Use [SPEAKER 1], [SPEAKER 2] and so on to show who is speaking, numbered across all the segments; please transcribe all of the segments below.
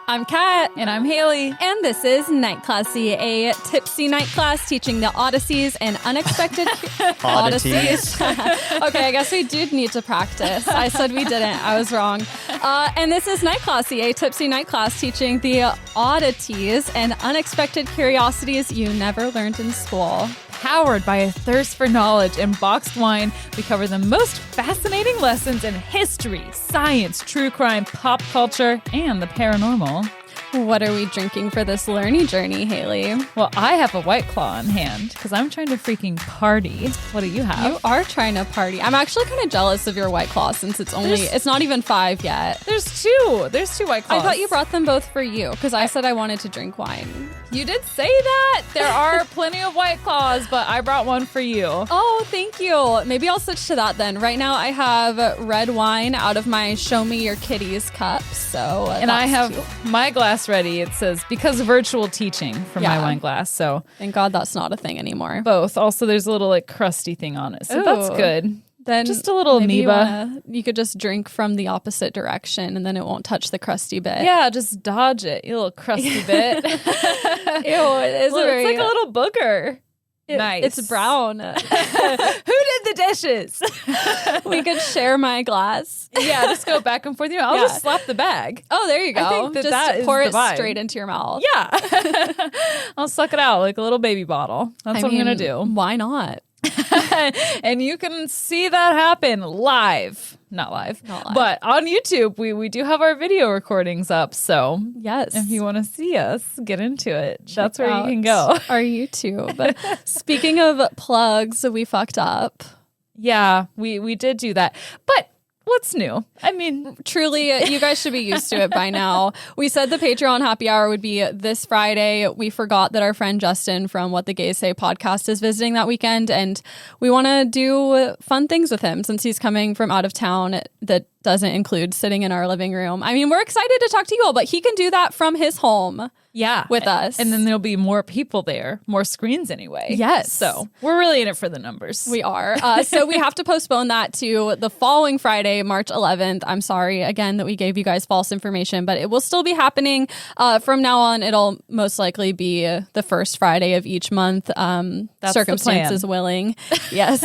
[SPEAKER 1] I'm Kat.
[SPEAKER 2] And I'm Hayley.
[SPEAKER 1] And this is Night Classy, a tipsy night class teaching the odysseys and unexpected odysseys. Okay, I guess we did need to practice. I said we didn't. I was wrong. And this is Night Classy, a tipsy night class teaching the oddities and unexpected curiosities you never learned in school.
[SPEAKER 2] Powered by a thirst for knowledge and boxed wine, we cover the most fascinating lessons in history, science, true crime, pop culture, and the paranormal.
[SPEAKER 1] What are we drinking for this Learny Journey, Hayley?
[SPEAKER 2] Well, I have a White Claw in hand because I'm trying to freaking party. What do you have?
[SPEAKER 1] You are trying to party. I'm actually kind of jealous of your White Claw since it's not even 5 yet.
[SPEAKER 2] There's two White Claws.
[SPEAKER 1] I thought you brought them both for you because I said I wanted to drink wine.
[SPEAKER 2] You did say that. There are plenty of White Claws, but I brought one for you.
[SPEAKER 1] Oh, thank you. Maybe I'll switch to that then. Right now I have red wine out of my Show Me Your Kitties cup. And
[SPEAKER 2] I have my glass ready. It says, because of virtual teaching from my wine glass. So
[SPEAKER 1] thank God that's not a thing anymore.
[SPEAKER 2] Both. Also, there's a little like crusty thing on it. So that's good.
[SPEAKER 1] Then
[SPEAKER 2] just a little amoeba.
[SPEAKER 1] You could just drink from the opposite direction and then it won't touch the crusty bit.
[SPEAKER 2] Yeah, just dodge it, you little crusty bit. Ew,
[SPEAKER 1] it's
[SPEAKER 2] like a little booger. Nice.
[SPEAKER 1] It's brown.
[SPEAKER 2] Who did the dishes?
[SPEAKER 1] We could share my glass.
[SPEAKER 2] Yeah, just go back and forth. I'll just slap the bag.
[SPEAKER 1] Oh, there you go.
[SPEAKER 2] I think
[SPEAKER 1] just pour it straight into your mouth.
[SPEAKER 2] Yeah. I'll suck it out like a little baby bottle. That's what I'm going to do.
[SPEAKER 1] Why not?
[SPEAKER 2] And you can see that happen live. Not live. But on YouTube, we do have our video recordings up. So
[SPEAKER 1] yes,
[SPEAKER 2] if you want to see us, get into it. That's where you can go.
[SPEAKER 1] Our YouTube. Speaking of plugs, we fucked up.
[SPEAKER 2] Yeah, we did do that. But what's new? I mean,
[SPEAKER 1] truly, you guys should be used to it by now. We said the Patreon happy hour would be this Friday. We forgot that our friend Justin from What the Gays Say podcast is visiting that weekend, and we want to do fun things with him since he's coming from out of town. That doesn't include sitting in our living room. I mean, we're excited to talk to you all, but he can do that from his home.
[SPEAKER 2] Yeah.
[SPEAKER 1] With us.
[SPEAKER 2] And then there'll be more people there, more screens anyway.
[SPEAKER 1] Yes.
[SPEAKER 2] So we're really in it for the numbers.
[SPEAKER 1] We are. So we have to postpone that to the following Friday, March 11th. I'm sorry again that we gave you guys false information, but it will still be happening. From now on, it'll most likely be the first Friday of each month. Circumstances willing. Yes.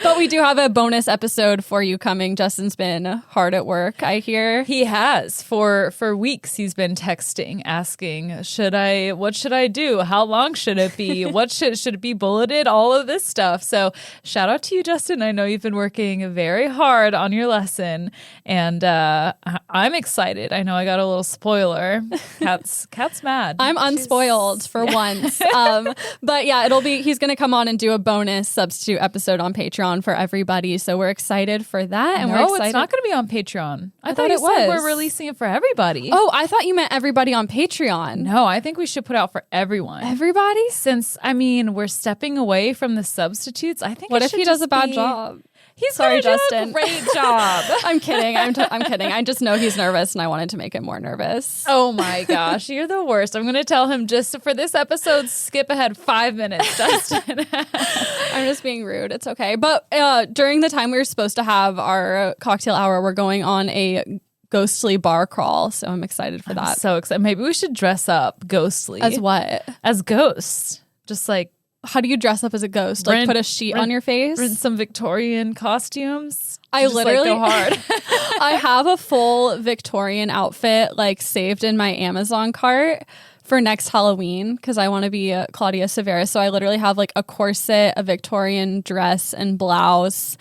[SPEAKER 1] But we do have a bonus episode for you coming. Justin's been hard at work, I hear.
[SPEAKER 2] He has. For weeks, he's been texting, asking, what should I do? How long should it be? What should it be bulleted? All of this stuff. So shout out to you, Justin. I know you've been working very hard on your lesson, and I'm excited. I know I got a little spoiler. Cat's mad.
[SPEAKER 1] I'm unspoiled for once. But yeah, he's going to come on and do a bonus substitute episode on Patreon for everybody. So we're excited for that. And we're excited.
[SPEAKER 2] It's not going to be on Patreon. I
[SPEAKER 1] thought
[SPEAKER 2] you
[SPEAKER 1] it was.
[SPEAKER 2] Said we're releasing it for everybody.
[SPEAKER 1] Oh, I thought you meant everybody on Patreon.
[SPEAKER 2] No, I think we should put out for everyone.
[SPEAKER 1] Everybody?
[SPEAKER 2] Since, we're stepping away from the substitutes. I think
[SPEAKER 1] what if he does a bad job?
[SPEAKER 2] He's sorry, Justin.
[SPEAKER 1] A great job. I'm kidding. I'm kidding. I just know he's nervous, and I wanted to make him more nervous.
[SPEAKER 2] Oh my gosh, you're the worst. I'm going to tell him just for this episode, skip ahead 5 minutes, Justin.
[SPEAKER 1] I'm just being rude. It's okay. But during the time we were supposed to have our cocktail hour, we're going on a ghostly bar crawl, so I'm excited for that.
[SPEAKER 2] I'm so excited. Maybe we should dress up ghostly.
[SPEAKER 1] As what?
[SPEAKER 2] As ghosts. Just like,
[SPEAKER 1] how do you dress up as a ghost? Like put a sheet on your face?
[SPEAKER 2] Rent some Victorian costumes?
[SPEAKER 1] I literally
[SPEAKER 2] go hard.
[SPEAKER 1] I have a full Victorian outfit saved in my Amazon cart for next Halloween because I want to be Claudia Severus. So I literally have a corset, a Victorian dress and blouse,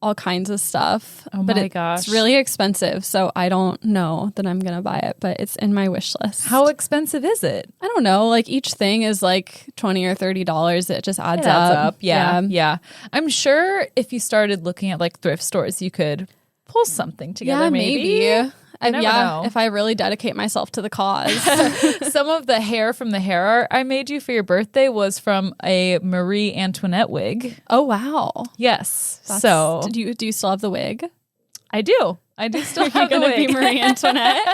[SPEAKER 1] all kinds of stuff.
[SPEAKER 2] Oh my gosh.
[SPEAKER 1] It's really expensive, so I don't know that I'm going to buy it, but it's in my wish list.
[SPEAKER 2] How expensive is it?
[SPEAKER 1] I don't know. Each thing is $20 or $30. It just adds up.
[SPEAKER 2] Yeah. I'm sure if you started looking at thrift stores, you could pull something together.
[SPEAKER 1] Yeah,
[SPEAKER 2] maybe. Know.
[SPEAKER 1] If I really dedicate myself to the cause.
[SPEAKER 2] Some of the hair from the hair art I made you for your birthday was from a Marie Antoinette wig.
[SPEAKER 1] Oh, wow.
[SPEAKER 2] Yes.
[SPEAKER 1] Do you still have the wig?
[SPEAKER 2] I do. Still have the wig.
[SPEAKER 1] Be Marie Antoinette?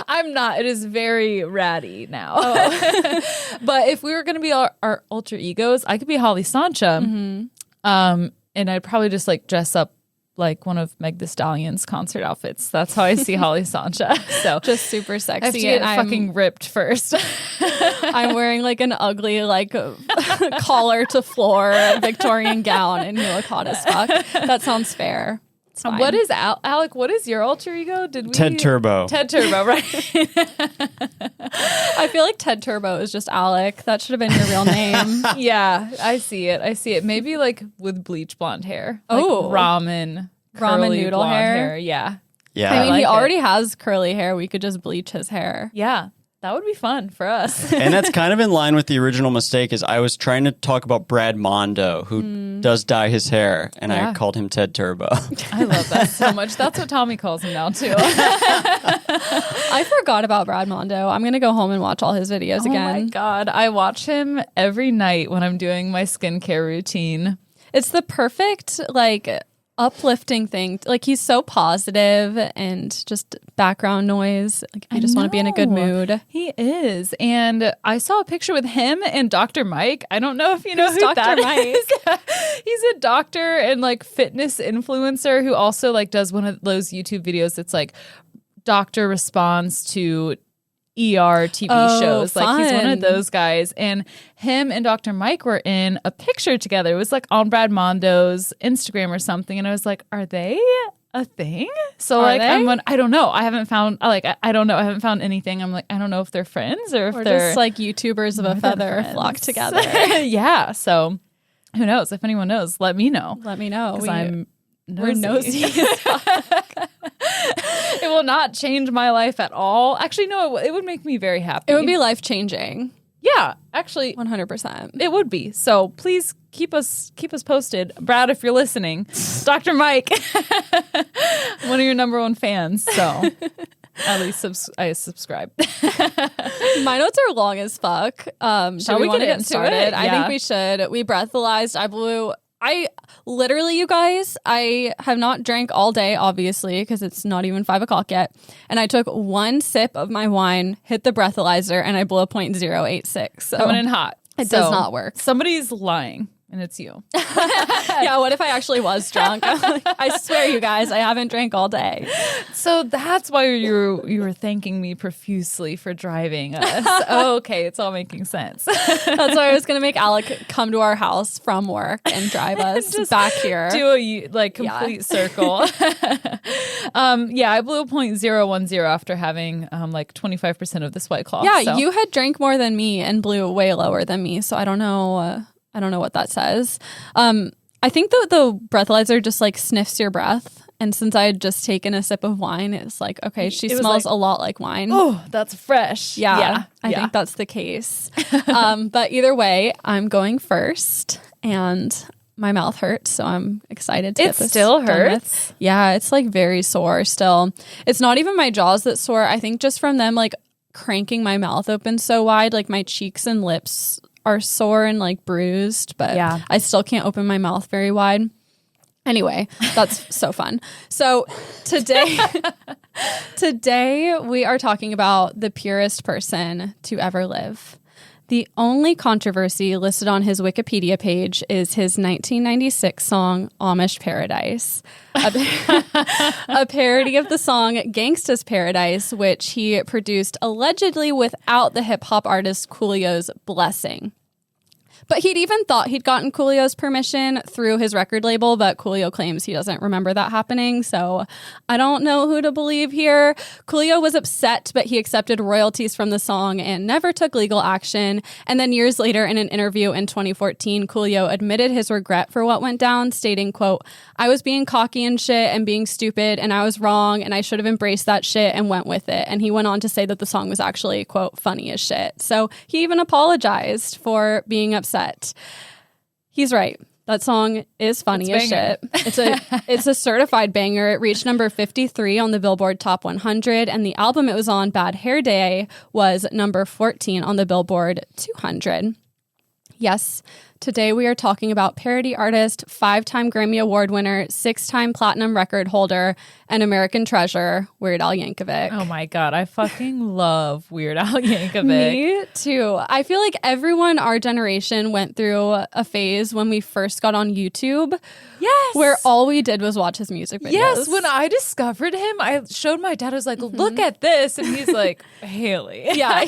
[SPEAKER 2] I'm not. It is very ratty now. Oh. But if we were going to be our alter egos, I could be Holly Sancha. Mm-hmm. And I'd probably just dress up like one of Meg Thee Stallion's concert outfits. That's how I see Holly Sancha. So
[SPEAKER 1] just super sexy.
[SPEAKER 2] I have to get fucking ripped first.
[SPEAKER 1] I'm wearing like an ugly like collar to floor Victorian gown, and you look hot as fuck. That sounds fair.
[SPEAKER 2] What is Alec? What is your alter ego?
[SPEAKER 3] Ted Turbo?
[SPEAKER 2] Ted Turbo, right?
[SPEAKER 1] I feel like Ted Turbo is just Alec. That should have been your real name.
[SPEAKER 2] Yeah, I see it. Maybe like with bleach blonde hair. Like ramen
[SPEAKER 1] noodle
[SPEAKER 2] blonde
[SPEAKER 1] hair.
[SPEAKER 2] Yeah.
[SPEAKER 1] I mean, he already has curly hair. We could just bleach his hair.
[SPEAKER 2] Yeah. That would be fun for us.
[SPEAKER 3] And that's kind of in line with the original mistake is I was trying to talk about Brad Mondo, who does dye his hair, and I called him Ted Turbo.
[SPEAKER 2] I love that so much. That's what Tommy calls him now, too.
[SPEAKER 1] I forgot about Brad Mondo. I'm going to go home and watch all his videos again.
[SPEAKER 2] Oh, my God. I watch him every night when I'm doing my skincare routine.
[SPEAKER 1] It's the perfect, like, uplifting thing. Like, he's so positive and just background noise. Like, I just want to be in a good mood.
[SPEAKER 2] He is. And I saw a picture with him and Dr. Mike. I don't know if you know who
[SPEAKER 1] Dr.
[SPEAKER 2] that
[SPEAKER 1] Mike
[SPEAKER 2] is. He's a doctor and like fitness influencer who also like does one of those YouTube videos that's like doctor responds to ER TV shows.
[SPEAKER 1] Fun.
[SPEAKER 2] Like he's one of those guys. And him and Dr. Mike were in a picture together. It was like on Brad Mondo's Instagram or something. And I was like, are they a thing? So
[SPEAKER 1] Are
[SPEAKER 2] like
[SPEAKER 1] they?
[SPEAKER 2] I don't know. I haven't found I don't know. I haven't found anything. I'm like, I don't know if they're friends or if
[SPEAKER 1] Or
[SPEAKER 2] they're
[SPEAKER 1] just like YouTubers of a feather flock together.
[SPEAKER 2] Yeah. So who knows? If anyone knows, let me know.
[SPEAKER 1] Let me know.
[SPEAKER 2] We're
[SPEAKER 1] We're nosy.
[SPEAKER 2] It will not change my life at all. Actually, no, it would make me very happy.
[SPEAKER 1] It would be life changing.
[SPEAKER 2] Yeah, actually,
[SPEAKER 1] 100%.
[SPEAKER 2] it would be. So please keep us posted, Brad. If you're listening, Dr. Mike, one of your number one fans. So at least I subscribe.
[SPEAKER 1] My notes are long as fuck.
[SPEAKER 2] Shall we
[SPEAKER 1] want to
[SPEAKER 2] get
[SPEAKER 1] get
[SPEAKER 2] into
[SPEAKER 1] started?
[SPEAKER 2] it?
[SPEAKER 1] I
[SPEAKER 2] Yeah.
[SPEAKER 1] think we should. We breathalyzed. I literally, you guys, I have not drank all day, obviously, because it's not even 5 o'clock yet. And I took one sip of my wine, hit the breathalyzer, and I blew a .086. So
[SPEAKER 2] Coming in hot.
[SPEAKER 1] it does not work.
[SPEAKER 2] Somebody's lying, and it's you.
[SPEAKER 1] Yeah, what if I actually was drunk? I'm like, I swear, you guys, I haven't drank all day.
[SPEAKER 2] So that's why you were thanking me profusely for driving us. Okay, it's all making sense.
[SPEAKER 1] That's why I was going to make Alec come to our house from work and drive us back here.
[SPEAKER 2] Do a complete circle. I blew a .010 after having like 25% of this White Claw.
[SPEAKER 1] Yeah,
[SPEAKER 2] so.
[SPEAKER 1] you had drank more than me and blew way lower than me, so I don't know. I don't know what that says. I think the breathalyzer just like sniffs your breath, and since I had just taken a sip of wine, it's like, okay, she smells a lot like wine.
[SPEAKER 2] Oh, that's fresh.
[SPEAKER 1] Yeah, I think that's the case. But either way, I'm going first, and my mouth hurts, so I'm excited to get this
[SPEAKER 2] still
[SPEAKER 1] done
[SPEAKER 2] hurts?
[SPEAKER 1] with. Yeah, it's like very sore still. It's not even my jaws that sore. I think just from them like cranking my mouth open so wide, like my cheeks and lips are sore and like bruised, but
[SPEAKER 2] Yeah.
[SPEAKER 1] I still can't open my mouth very wide. Anyway, that's so fun. So today we are talking about the purest person to ever live. The only controversy listed on his Wikipedia page is his 1996 song, Amish Paradise, a parody of the song Gangsta's Paradise, which he produced allegedly without the hip-hop artist Coolio's blessing. But he'd even thought he'd gotten Coolio's permission through his record label, but Coolio claims he doesn't remember that happening, so I don't know who to believe here. Coolio was upset, but he accepted royalties from the song and never took legal action. And then years later, in an interview in 2014, Coolio admitted his regret for what went down, stating, quote, "I was being cocky and shit and being stupid, and I was wrong, and I should have embraced that shit and went with it." And he went on to say that the song was actually, quote, "funny as shit." So he even apologized for being upset. He's right. That song is funny as shit. It's a certified banger. It reached number 53 on the Billboard Top 100, and the album it was on, Bad Hair Day, was number 14 on the Billboard 200. Yes, today we are talking about parody artist, 5-time Grammy Award winner, 6-time platinum record holder, and American treasure, Weird Al Yankovic.
[SPEAKER 2] Oh my God, I fucking love Weird Al Yankovic.
[SPEAKER 1] Me too. I feel like everyone our generation went through a phase when we first got on YouTube
[SPEAKER 2] Yes.
[SPEAKER 1] where all we did was watch his music videos.
[SPEAKER 2] Yes, when I discovered him, I showed my dad. I was like, look at this. And he's like, Hayley.
[SPEAKER 1] Yeah,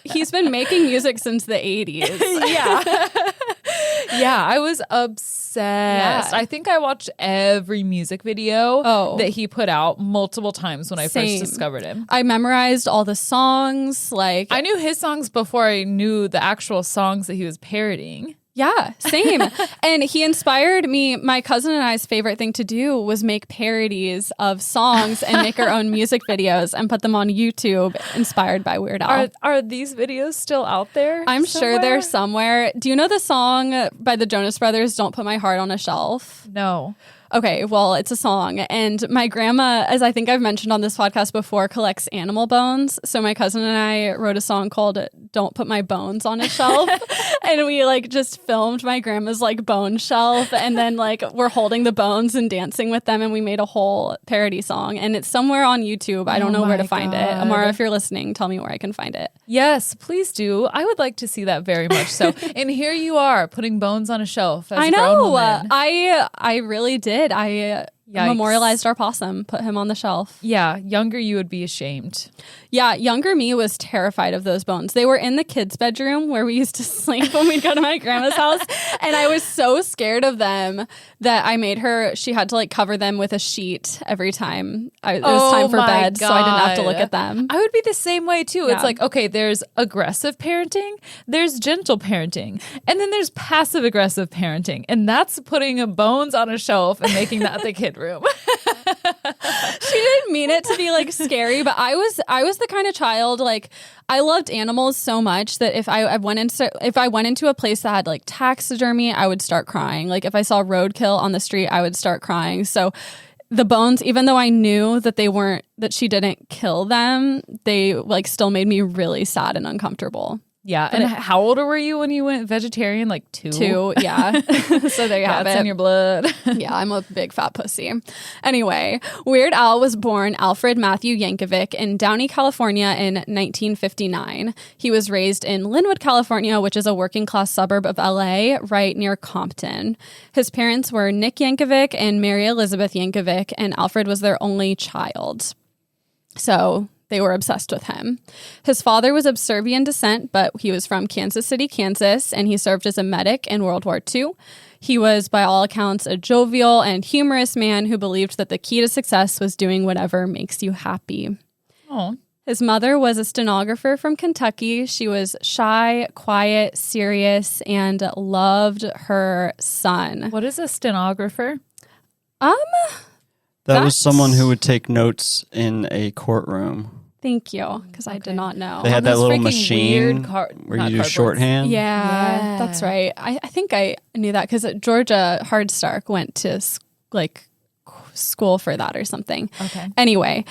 [SPEAKER 1] he's been making music since the 80s.
[SPEAKER 2] Yeah. Yeah, I was obsessed.
[SPEAKER 1] Yeah.
[SPEAKER 2] I think I watched every music video that he put out multiple times when I
[SPEAKER 1] Same.
[SPEAKER 2] first discovered him.
[SPEAKER 1] I memorized all the songs. Like,
[SPEAKER 2] I knew his songs before I knew the actual songs that he was parodying.
[SPEAKER 1] yeah, same. And he inspired me. My cousin and I's favorite thing to do was make parodies of songs and make our own music videos and put them on YouTube, inspired by Weird Al.
[SPEAKER 2] Are these videos still out there?
[SPEAKER 1] I'm sure they're somewhere. Do you know the song by the Jonas Brothers, Don't Put My Heart on a Shelf?
[SPEAKER 2] No.
[SPEAKER 1] Okay, well, it's a song. And my grandma, as I think I've mentioned on this podcast before, collects animal bones. So my cousin and I wrote a song called Don't Put My Bones on a Shelf. And we like just filmed my grandma's like bone shelf. And then like we're holding the bones and dancing with them. And we made a whole parody song. And it's somewhere on YouTube. I don't know where to find it. Amara, if you're listening, tell me where I can find it.
[SPEAKER 2] Yes, please do. I would like to see that very much so. And here you are putting bones on a shelf as
[SPEAKER 1] I
[SPEAKER 2] a grown
[SPEAKER 1] know.
[SPEAKER 2] woman.
[SPEAKER 1] I really did. I
[SPEAKER 2] Yikes.
[SPEAKER 1] memorialized our possum, put him on the shelf.
[SPEAKER 2] Yeah, younger you would be ashamed.
[SPEAKER 1] Yeah, younger me was terrified of those bones. They were in the kids' bedroom where we used to sleep when we'd go to my grandma's house. And I was so scared of them that I made her, she had to like cover them with a sheet every time it was time for bed. So I didn't have to look at them.
[SPEAKER 2] I would be the same way too.
[SPEAKER 1] Yeah.
[SPEAKER 2] It's like, okay, there's aggressive parenting, there's gentle parenting, and then there's passive aggressive parenting. And that's putting bones on a shelf and making that the kid room.
[SPEAKER 1] She didn't mean it to be like scary, but I was the kind of child, like I loved animals so much that if I went into a place that had like taxidermy, I would start crying. Like if I saw roadkill on the street, I would start crying. So the bones, even though I knew that she didn't kill them, they like still made me really sad and uncomfortable.
[SPEAKER 2] Yeah. And how old were you when you went vegetarian? Like 2?
[SPEAKER 1] 2, yeah. So there you have it.
[SPEAKER 2] It's in your blood.
[SPEAKER 1] Yeah, I'm a big fat pussy. Anyway, Weird Al was born Alfred Matthew Yankovic in Downey, California in 1959. He was raised in Linwood, California, which is a working class suburb of LA, right near Compton. His parents were Nick Yankovic and Mary Elizabeth Yankovic, and Alfred was their only child. So they were obsessed with him. His father was of Serbian descent, but he was from Kansas City, Kansas, and he served as a medic in World War II. He was, by all accounts, a jovial and humorous man who believed that the key to success was doing whatever makes you happy.
[SPEAKER 2] Oh.
[SPEAKER 1] His mother was a stenographer from Kentucky. She was shy, quiet, serious, and loved her son.
[SPEAKER 2] What is a stenographer?
[SPEAKER 3] That was someone who would take notes in a courtroom.
[SPEAKER 1] Thank you, because I did not know.
[SPEAKER 3] They had that
[SPEAKER 2] those
[SPEAKER 3] little
[SPEAKER 2] freaking
[SPEAKER 3] machine
[SPEAKER 2] weird
[SPEAKER 3] where
[SPEAKER 2] not
[SPEAKER 3] you do
[SPEAKER 2] cardboards.
[SPEAKER 3] shorthand.
[SPEAKER 1] Yeah, that's right. I think I knew that because Georgia Hardstark went to school for that or something.
[SPEAKER 2] Okay.
[SPEAKER 1] Anyway,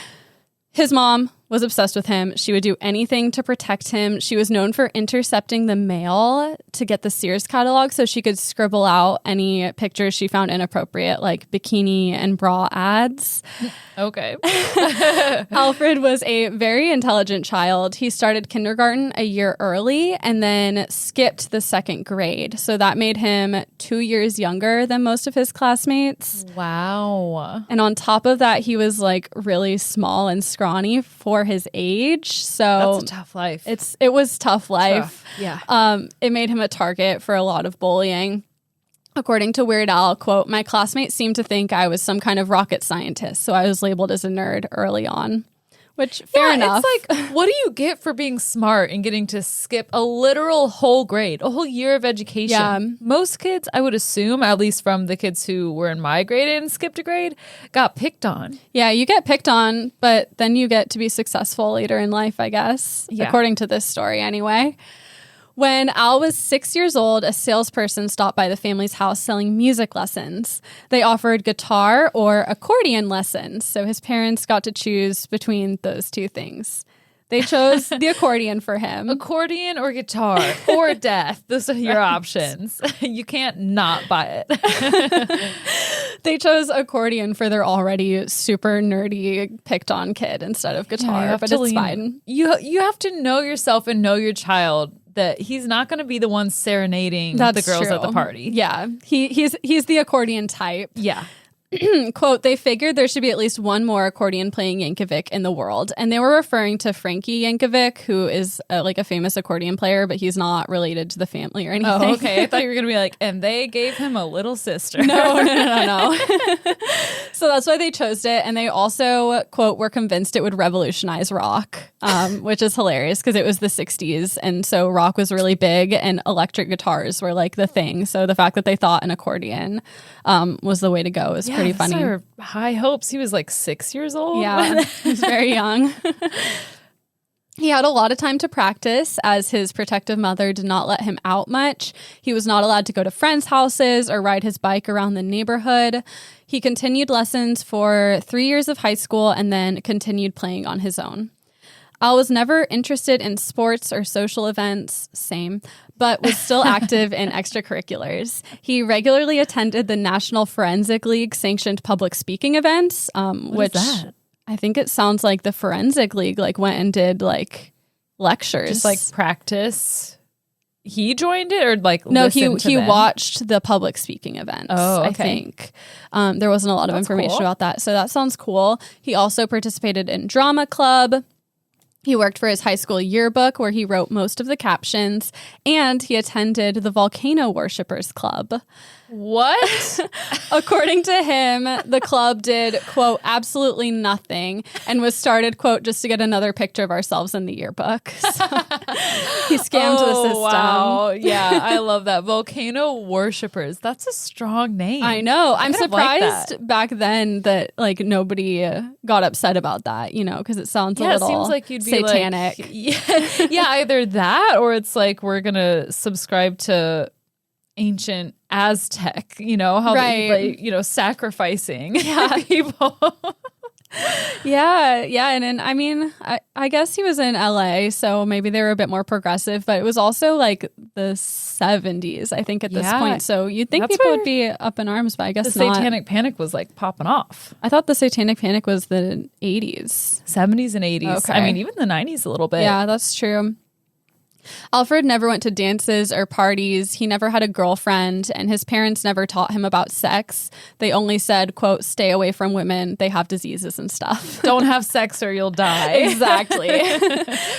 [SPEAKER 1] his mom was obsessed with him. She would do anything to protect him. She was known for intercepting the mail to get the Sears catalog so she could scribble out any pictures she found inappropriate, like bikini and bra ads.
[SPEAKER 2] Okay.
[SPEAKER 1] Alfred was a very intelligent child. He started kindergarten a year early and then skipped the 2nd grade. So that made him 2 years younger than most of his classmates.
[SPEAKER 2] Wow.
[SPEAKER 1] And on top of that, he was like really small and scrawny for his age. So
[SPEAKER 2] That's a tough life.
[SPEAKER 1] it was tough life.
[SPEAKER 2] Tough. Yeah.
[SPEAKER 1] It made him a target for a lot of bullying. According to Weird Al, quote, "My classmates seemed to think I was some kind of rocket scientist, so I was labeled as a nerd early on." Which, fair enough.
[SPEAKER 2] It's like, what do you get for being smart and getting to skip a literal whole grade, a whole year of education?
[SPEAKER 1] Yeah.
[SPEAKER 2] Most kids, I would assume, at least from the kids who were in my grade and skipped a grade, got picked on.
[SPEAKER 1] Yeah, you get picked on, but then you get to be successful later in life, I guess, according to this story anyway. When Al was 6 years old, a salesperson stopped by the family's house selling music lessons. They offered guitar or accordion lessons, so his parents got to choose between those two things. They chose the accordion for him.
[SPEAKER 2] Accordion or guitar or death. Those are your options. You can't not buy it.
[SPEAKER 1] They chose accordion for their already super nerdy picked on kid instead of guitar, but it's fine.
[SPEAKER 2] You have to know yourself and know your child that he's not going to be the one serenading
[SPEAKER 1] That's
[SPEAKER 2] the girls
[SPEAKER 1] true.
[SPEAKER 2] at the party.
[SPEAKER 1] Yeah. He's the accordion type.
[SPEAKER 2] Yeah.
[SPEAKER 1] Quote, they figured there should be at least one more accordion playing Yankovic in the world. And they were referring to Frankie Yankovic, who is like a famous accordion player, but he's not related to the family or anything.
[SPEAKER 2] Oh, okay. I thought you were going to be like, and they gave him a little sister.
[SPEAKER 1] No. So that's why they chose it. And they also, quote, were convinced it would revolutionize rock, which is hilarious because it was the 60s. And so rock was really big and electric guitars were like the thing. So the fact that they thought an accordion was the way to go is pretty funny.
[SPEAKER 2] Those are high hopes. He was like 6 years old.
[SPEAKER 1] Yeah, he was very young. He had a lot of time to practice as his protective mother did not let him out much. He was not allowed to go to friends' houses or ride his bike around the neighborhood. He continued lessons for 3 years of high school and then continued playing on his own. Al was never interested in sports or social events, same, but was still active in extracurriculars. He regularly attended the National Forensic League sanctioned public speaking events, which
[SPEAKER 2] is that?
[SPEAKER 1] I think it sounds like the Forensic League like went and did like lectures.
[SPEAKER 2] Just like practice. He joined it or like
[SPEAKER 1] no,
[SPEAKER 2] listened to
[SPEAKER 1] he
[SPEAKER 2] them?
[SPEAKER 1] watched the public speaking events.
[SPEAKER 2] Oh, okay.
[SPEAKER 1] I think there wasn't a lot of
[SPEAKER 2] That's
[SPEAKER 1] information
[SPEAKER 2] cool.
[SPEAKER 1] about that, so that sounds cool. He also participated in drama club. He worked for his high school yearbook where he wrote most of the captions, and he attended the Volcano Worshippers Club.
[SPEAKER 2] What?
[SPEAKER 1] According to him, the club did, quote, absolutely nothing and was started, quote, just to get another picture of ourselves in the yearbook. So he scammed the system.
[SPEAKER 2] Wow. Yeah, I love that. Volcano Worshippers. That's a strong name.
[SPEAKER 1] I know. I'm
[SPEAKER 2] kind of like
[SPEAKER 1] surprised back then that like nobody got upset about that, you know, because it sounds a little
[SPEAKER 2] it seems like you'd be
[SPEAKER 1] satanic.
[SPEAKER 2] Like, yeah, either that or it's like we're going to subscribe to ancient Aztec, you know, how
[SPEAKER 1] Right.
[SPEAKER 2] they, like, you know, sacrificing people.
[SPEAKER 1] Yeah. And then, I mean, I guess he was in LA, so maybe they were a bit more progressive, but it was also like the 70s, I think, at this
[SPEAKER 2] Yeah.
[SPEAKER 1] point. So you'd think
[SPEAKER 2] That's
[SPEAKER 1] people
[SPEAKER 2] where
[SPEAKER 1] would be up in arms, but I guess
[SPEAKER 2] The
[SPEAKER 1] not.
[SPEAKER 2] Satanic Panic was like popping off.
[SPEAKER 1] I thought the Satanic Panic was the 80s.
[SPEAKER 2] 70s and 80s.
[SPEAKER 1] Okay.
[SPEAKER 2] I mean, even the 90s a little bit.
[SPEAKER 1] Yeah, that's true. Alfred never went to dances or parties. He never had a girlfriend, and his parents never taught him about sex. They only said, quote, stay away from women. They have diseases and stuff.
[SPEAKER 2] Don't have sex or you'll die.
[SPEAKER 1] Exactly.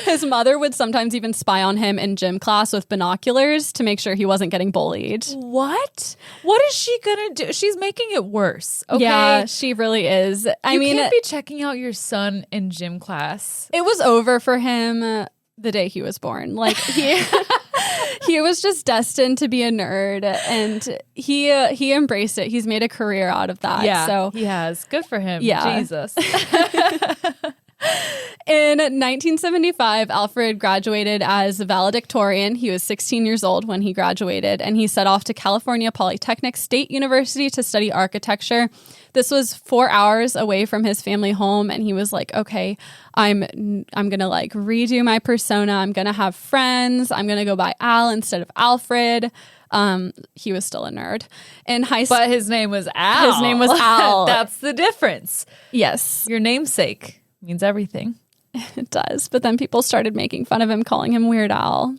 [SPEAKER 1] His mother would sometimes even spy on him in gym class with binoculars to make sure he wasn't getting bullied.
[SPEAKER 2] What? What is she going to do? She's making it worse. Okay.
[SPEAKER 1] Yeah, she really is. I
[SPEAKER 2] You
[SPEAKER 1] mean,
[SPEAKER 2] can't be checking out your son in gym class.
[SPEAKER 1] it was over for him the day he was born. Like he was just destined to be a nerd, and he embraced it. He's made a career out of that.
[SPEAKER 2] Yeah,
[SPEAKER 1] So
[SPEAKER 2] he has. Good for him.
[SPEAKER 1] Yeah.
[SPEAKER 2] Jesus.
[SPEAKER 1] in 1975, Alfred graduated as valedictorian. He was 16 years old when he graduated, and he set off to California Polytechnic State University to study architecture. This was 4 hours away from his family home, and he was like, okay, I'm gonna like redo my persona. I'm gonna have friends. I'm gonna go by Al instead of Alfred. He was still a nerd in high school.
[SPEAKER 2] But his name was Al.
[SPEAKER 1] His name was Al.
[SPEAKER 2] That's the difference.
[SPEAKER 1] Yes,
[SPEAKER 2] Your namesake means everything.
[SPEAKER 1] it does. But then people started making fun of him, calling him Weird Al.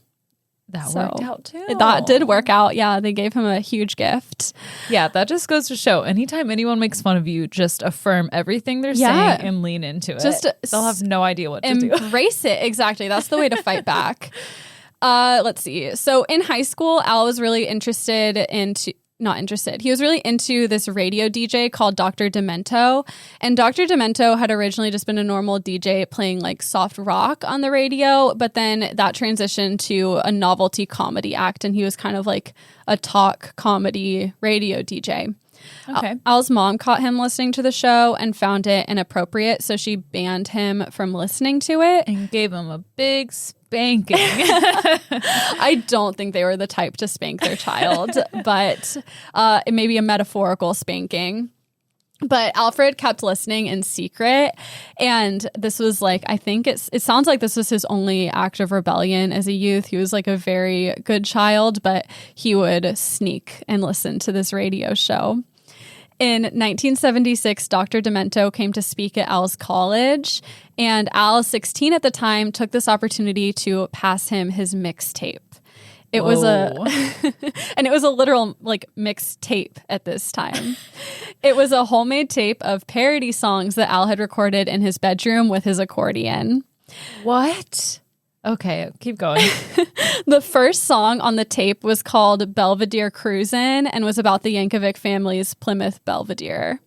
[SPEAKER 2] That
[SPEAKER 1] So,
[SPEAKER 2] worked out too.
[SPEAKER 1] That did work out. Yeah, they gave him a huge gift.
[SPEAKER 2] Yeah, that just goes to show anytime anyone makes fun of you, just affirm everything they're
[SPEAKER 1] Yeah.
[SPEAKER 2] saying and lean into
[SPEAKER 1] Just
[SPEAKER 2] it. They'll have no idea what to do.
[SPEAKER 1] Embrace it. Exactly. That's the way to fight back. Let's see. So in high school, Al was really He was really into this radio DJ called Dr. Demento. And Dr. Demento had originally just been a normal DJ playing like soft rock on the radio, but then that transitioned to a novelty comedy act, and he was kind of like a talk comedy radio DJ.
[SPEAKER 2] Okay.
[SPEAKER 1] Al's mom caught him listening to the show and found it inappropriate, so she banned him from listening to it.
[SPEAKER 2] And gave him a big spanking.
[SPEAKER 1] I don't think they were the type to spank their child, but it may be a metaphorical spanking. But Alfred kept listening in secret, and this was like, I think it sounds like this was his only act of rebellion as a youth. He was like a very good child, but he would sneak and listen to this radio show. In 1976, Dr. Demento came to speak at Al's college, and Al, 16 at the time, took this opportunity to pass him his mixtape. It was and it was a literal like mixtape at this time. It was a homemade tape of parody songs that Al had recorded in his bedroom with his accordion.
[SPEAKER 2] What? Okay, keep going.
[SPEAKER 1] The first song on the tape was called Belvedere Cruisin' and was about the Yankovic family's Plymouth Belvedere.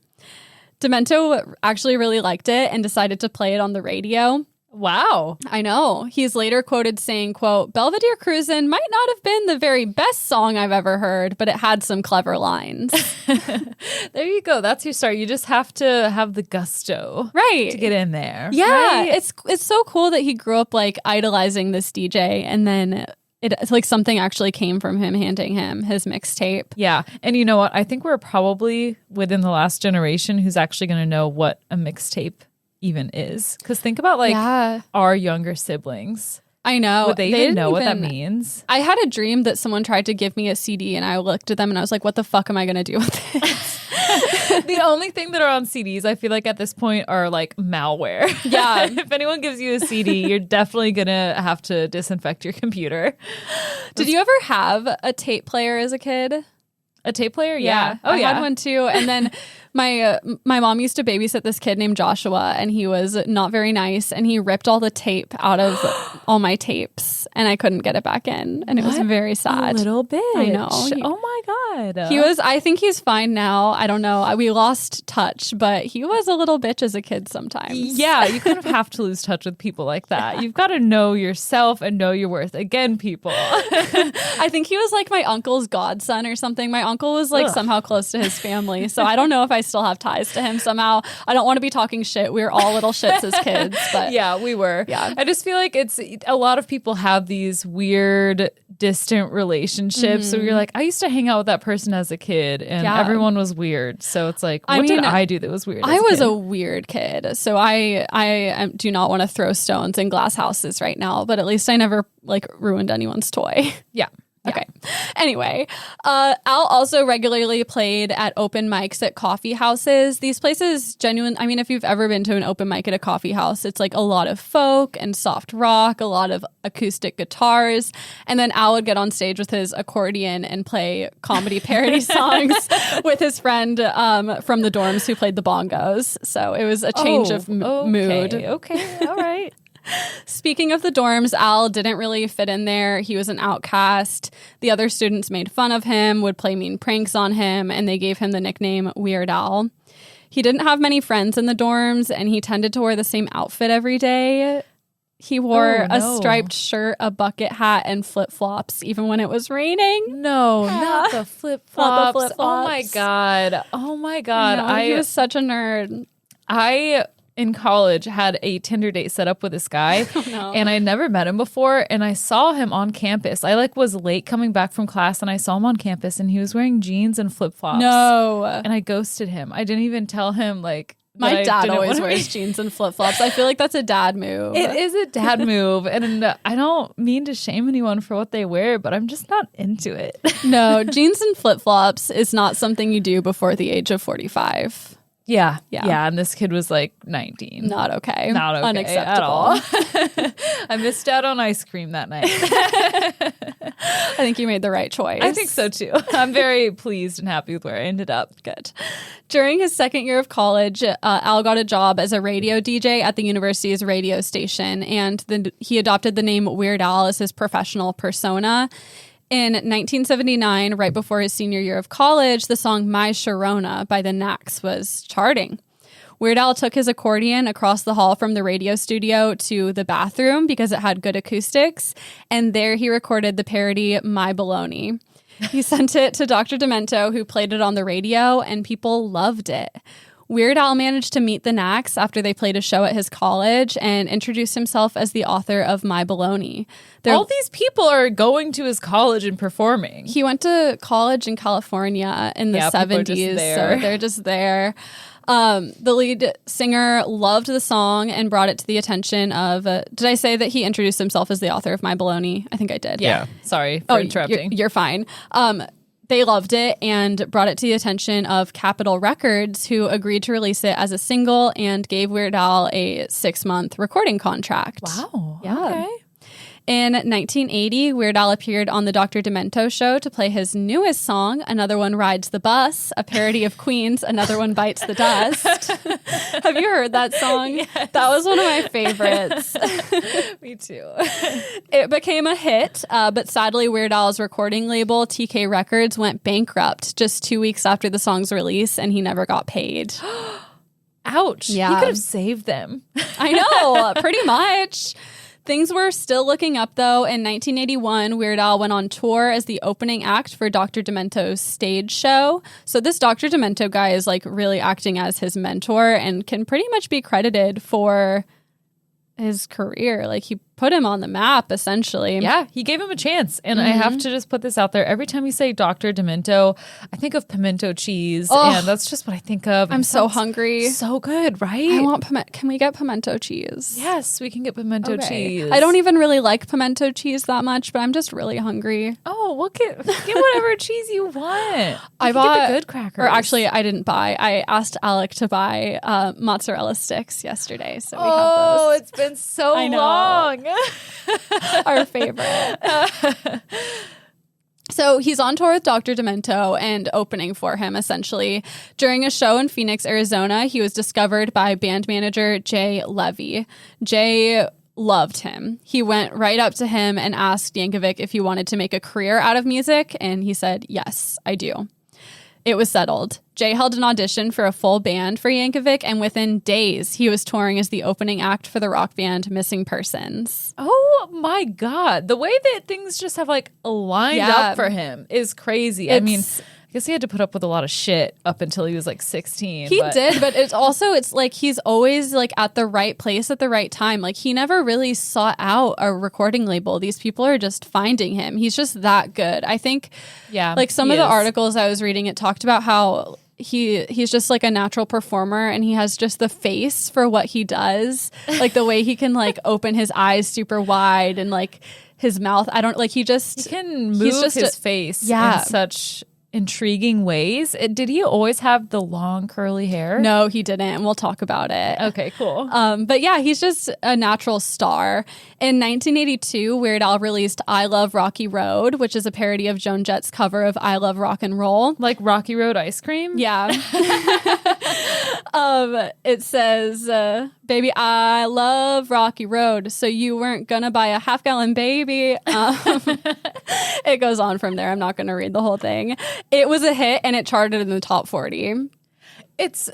[SPEAKER 1] Demento actually really liked it and decided to play it on the radio.
[SPEAKER 2] Wow.
[SPEAKER 1] I know. He's later quoted saying, quote, Belvedere Cruisin' might not have been the very best song I've ever heard, but it had some clever lines.
[SPEAKER 2] There you go. That's your start. You just have to have the gusto.
[SPEAKER 1] Right.
[SPEAKER 2] To get in there.
[SPEAKER 1] Yeah.
[SPEAKER 2] Right?
[SPEAKER 1] It's so cool that he grew up like idolizing this DJ and then it's like something actually came from him handing him his mixtape.
[SPEAKER 2] Yeah. And you know what? I think we're probably within the last generation who's actually going to know what a mixtape even is. Because think about like our younger siblings.
[SPEAKER 1] I know.
[SPEAKER 2] Would they even know what that means?
[SPEAKER 1] I had a dream that someone tried to give me a CD and I looked at them and I was like, what the fuck am I going to do with this?
[SPEAKER 2] The only thing that are on CDs, I feel like at this point, are like malware.
[SPEAKER 1] Yeah.
[SPEAKER 2] If anyone gives you a CD, you're definitely going to have to disinfect your computer.
[SPEAKER 1] Did you ever have a tape player as a kid?
[SPEAKER 2] A tape player? Yeah.
[SPEAKER 1] I had one too. And then my mom used to babysit this kid named Joshua, and he was not very nice, and he ripped all the tape out of all my tapes, and I couldn't get it back in, and it was very sad.
[SPEAKER 2] A little bit.
[SPEAKER 1] I know.
[SPEAKER 2] Oh my God.
[SPEAKER 1] I think he's fine now. I don't know. We lost touch, but he was a little bitch as a kid sometimes.
[SPEAKER 2] Yeah, you kind of have to lose touch with people like that. You've got to know yourself and know your worth. Again, people.
[SPEAKER 1] I think he was like my uncle's godson or something. My uncle was like somehow close to his family, so I don't know if I still have ties to him somehow. I don't want to be talking shit. We were all little shits as kids, but
[SPEAKER 2] yeah, we were.
[SPEAKER 1] Yeah.
[SPEAKER 2] I just feel like it's a lot of people have these weird distant relationships. So you're like, I used to hang out with that person as a kid and everyone was weird. So it's like, what did I do that was weird?
[SPEAKER 1] I was a weird kid. So I do not want to throw stones in glass houses right now, but at least I never like ruined anyone's toy.
[SPEAKER 2] Yeah.
[SPEAKER 1] Okay. Anyway, Al also regularly played at open mics at coffee houses. These places I mean, if you've ever been to an open mic at a coffee house, it's like a lot of folk and soft rock, a lot of acoustic guitars. And then Al would get on stage with his accordion and play comedy parody songs with his friend from the dorms who played the bongos. So it was a change of mood.
[SPEAKER 2] Okay. All right.
[SPEAKER 1] Speaking of the dorms, Al didn't really fit in there. He was an outcast. The other students made fun of him, would play mean pranks on him, and they gave him the nickname Weird Al. He didn't have many friends in the dorms, and he tended to wear the same outfit every day. He wore a striped shirt, a bucket hat, and flip-flops, even when it was raining.
[SPEAKER 2] No, not the flip-flops. Oh, my God. Oh, my God.
[SPEAKER 1] He was such a nerd.
[SPEAKER 2] In college, had a Tinder date set up with this guy, and I never met him before, and I saw him on campus. I was late coming back from class, and I saw him on campus, and he was wearing jeans and flip-flops.
[SPEAKER 1] No.
[SPEAKER 2] And I ghosted him. I didn't even tell him,
[SPEAKER 1] my dad always wears jeans and flip-flops. I feel like that's a dad move.
[SPEAKER 2] It is a dad move, and I don't mean to shame anyone for what they wear, but I'm just not into it.
[SPEAKER 1] No, jeans and flip-flops is not something you do before the age of 45.
[SPEAKER 2] Yeah. And this kid was 19.
[SPEAKER 1] Not okay.
[SPEAKER 2] Unacceptable. At all. I missed out on ice cream that night.
[SPEAKER 1] I think you made the right choice.
[SPEAKER 2] I think so too. I'm very pleased and happy with where I ended up.
[SPEAKER 1] Good. During his second year of college, Al got a job as a radio DJ at the university's radio station, and he adopted the name Weird Al as his professional persona. In 1979, right before his senior year of college, the song My Sharona by the Knacks was charting. Weird Al took his accordion across the hall from the radio studio to the bathroom because it had good acoustics, and there he recorded the parody My Baloney. He sent it to Dr. Demento, who played it on the radio, and people loved it. Weird Al managed to meet the Knacks after they played a show at his college and introduced himself as the author of My Baloney.
[SPEAKER 2] All these people are going to his college and performing.
[SPEAKER 1] He went to college in California in the 70s, so they're just there. The lead singer loved the song and brought it to the attention of... did I say that he introduced himself as the author of My Baloney? I think I did.
[SPEAKER 2] Yeah. Sorry for interrupting.
[SPEAKER 1] You're fine. they loved it and brought it to the attention of Capitol Records, who agreed to release it as a single and gave Weird Al a 6-month recording contract.
[SPEAKER 2] Wow.
[SPEAKER 1] Yeah.
[SPEAKER 2] Okay.
[SPEAKER 1] In 1980, Weird Al appeared on the Dr. Demento show to play his newest song, Another One Rides the Bus, a parody of Queen's Another One Bites the Dust. Have you heard that song?
[SPEAKER 2] Yes.
[SPEAKER 1] That was one of my favorites.
[SPEAKER 2] Me too.
[SPEAKER 1] It became a hit, but sadly, Weird Al's recording label, TK Records, went bankrupt just 2 weeks after the song's release, and he never got paid.
[SPEAKER 2] Ouch.
[SPEAKER 1] Yeah.
[SPEAKER 2] He could have saved them.
[SPEAKER 1] I know, pretty much. Things were still looking up, though. In 1981, Weird Al went on tour as the opening act for Dr. Demento's stage show. So this Dr. Demento guy is like really acting as his mentor and can pretty much be credited for his career. Like he put him on the map, essentially.
[SPEAKER 2] Yeah, he gave him a chance. And I have to just put this out there. Every time you say Dr. Demento, I think of pimento cheese.
[SPEAKER 1] Oh,
[SPEAKER 2] and that's just what I think of.
[SPEAKER 1] I'm so hungry.
[SPEAKER 2] So good, right?
[SPEAKER 1] I want Can we get pimento cheese?
[SPEAKER 2] Yes, we can get pimento cheese.
[SPEAKER 1] I don't even really like pimento cheese that much, but I'm just really hungry.
[SPEAKER 2] Oh, we'll get whatever cheese you want.
[SPEAKER 1] I
[SPEAKER 2] can
[SPEAKER 1] bought
[SPEAKER 2] get the good crackers.
[SPEAKER 1] Or actually, I didn't buy. I asked Alec to buy mozzarella sticks yesterday, so we have
[SPEAKER 2] Oh,
[SPEAKER 1] those.
[SPEAKER 2] it's been so
[SPEAKER 1] I know.
[SPEAKER 2] long.
[SPEAKER 1] Our favorite. So he's on tour with Dr. Demento and opening for him, essentially. During a show in Phoenix, Arizona, he was discovered by band manager Jay Levy. Jay loved him. He went right up to him and asked Yankovic if he wanted to make a career out of music, and he said, "Yes, I do." It was settled. Jay held an audition for a full band for Yankovic, and within days, he was touring as the opening act for the rock band Missing Persons.
[SPEAKER 2] Oh my God. The way that things just have like lined up for him is crazy. I mean, I guess he had to put up with a lot of shit up until he was like 16.
[SPEAKER 1] He did, but it's like he's always like at the right place at the right time. Like he never really sought out a recording label. These people are just finding him. He's just that good. I think like some of the articles I was reading, it talked about how he's just like a natural performer and he has just the face for what he does. Like the way he can like open his eyes super wide and like his mouth. He
[SPEAKER 2] can move his face in such intriguing ways. Did he always have the long curly hair?
[SPEAKER 1] No, he didn't. And we'll talk about it.
[SPEAKER 2] Okay, cool.
[SPEAKER 1] But yeah, he's just a natural star. In 1982, Weird Al released I Love Rocky Road, which is a parody of Joan Jett's cover of I Love Rock and Roll.
[SPEAKER 2] Like Rocky Road ice cream?
[SPEAKER 1] Yeah. It says, "Baby, I love Rocky Road, so you weren't gonna buy a half-gallon baby." It goes on from there. I'm not going to read the whole thing. It was a hit and it charted in the top 40.
[SPEAKER 2] It's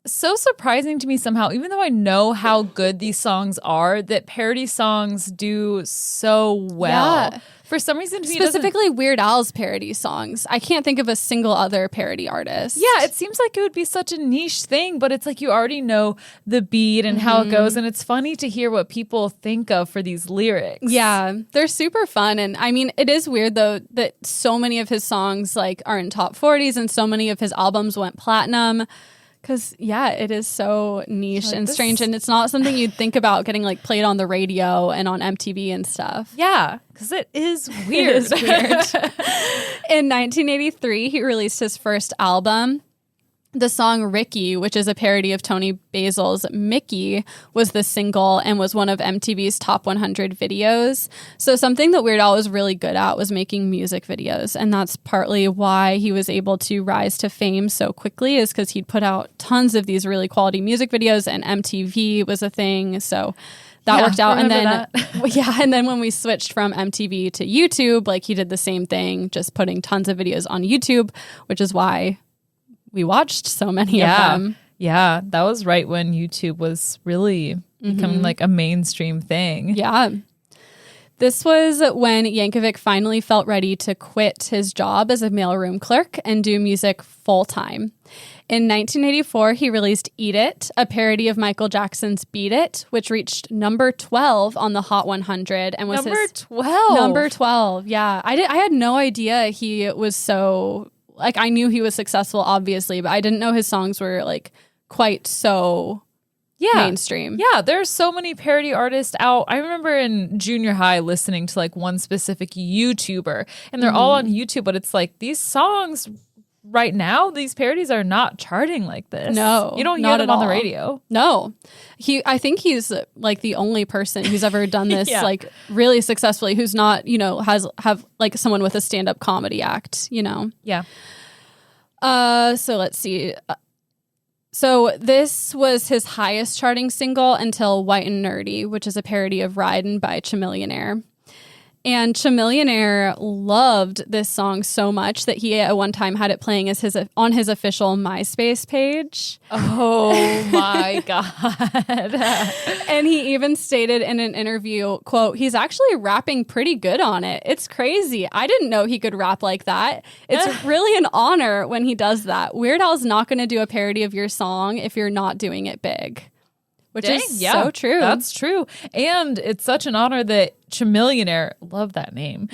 [SPEAKER 2] so surprising to me somehow, even though I know how good these songs are, that parody songs do so well.
[SPEAKER 1] Yeah.
[SPEAKER 2] For some reason,
[SPEAKER 1] specifically Weird Al's parody songs. I can't think of a single other parody artist.
[SPEAKER 2] Yeah, it seems like it would be such a niche thing, but it's like you already know the beat and how it goes, and it's funny to hear what people think of for these lyrics.
[SPEAKER 1] Yeah, they're super fun, and I mean, it is weird though that so many of his songs like are in top 40s, and so many of his albums went platinum. Because, yeah, it is so niche and strange. And it's not something you'd think about getting, like, played on the radio and on MTV and stuff.
[SPEAKER 2] Yeah, because it is weird.
[SPEAKER 1] It is weird. In 1983, he released his first album. The song Ricky, which is a parody of Tony Basil's Mickey, was the single and was one of MTV's top 100 videos. So something that Weird Al was really good at was making music videos. And that's partly why he was able to rise to fame so quickly, is because he'd put out tons of these really quality music videos, and MTV was a thing. So that worked out. And then, and then when we switched from MTV to YouTube, like he did the same thing, just putting tons of videos on YouTube, which is why we watched so many of them.
[SPEAKER 2] Yeah, that was right when YouTube was really becoming like a mainstream thing.
[SPEAKER 1] Yeah. This was when Yankovic finally felt ready to quit his job as a mailroom clerk and do music full time. In 1984, he released Eat It, a parody of Michael Jackson's Beat It, which reached number 12 on the Hot 100 and was
[SPEAKER 2] number 12.
[SPEAKER 1] Number 12. Yeah. I had no idea he was so, like, I knew he was successful, obviously, but I didn't know his songs were like quite so mainstream.
[SPEAKER 2] Yeah, there's so many parody artists out. I remember in junior high listening to like one specific YouTuber, and they're all on YouTube, but it's like these songs right now, these parodies are not charting like this.
[SPEAKER 1] No,
[SPEAKER 2] you don't hear them on the radio.
[SPEAKER 1] No, I think he's like the only person who's ever done this like really successfully, who's not, have like someone with a stand-up comedy act,
[SPEAKER 2] Yeah.
[SPEAKER 1] So let's see. So this was his highest charting single until White and Nerdy, which is a parody of Ridin' by Chamillionaire. And Chamillionaire loved this song so much that he at one time had it playing as on his official MySpace page.
[SPEAKER 2] Oh my God.
[SPEAKER 1] And he even stated in an interview, quote, he's actually rapping pretty good on it. It's crazy. I didn't know he could rap like that. It's really an honor when he does that. Weird Al's not going to do a parody of your song if you're not doing it big. Which is so true.
[SPEAKER 2] That's true. And it's such an honor that Chamillionaire, love that name,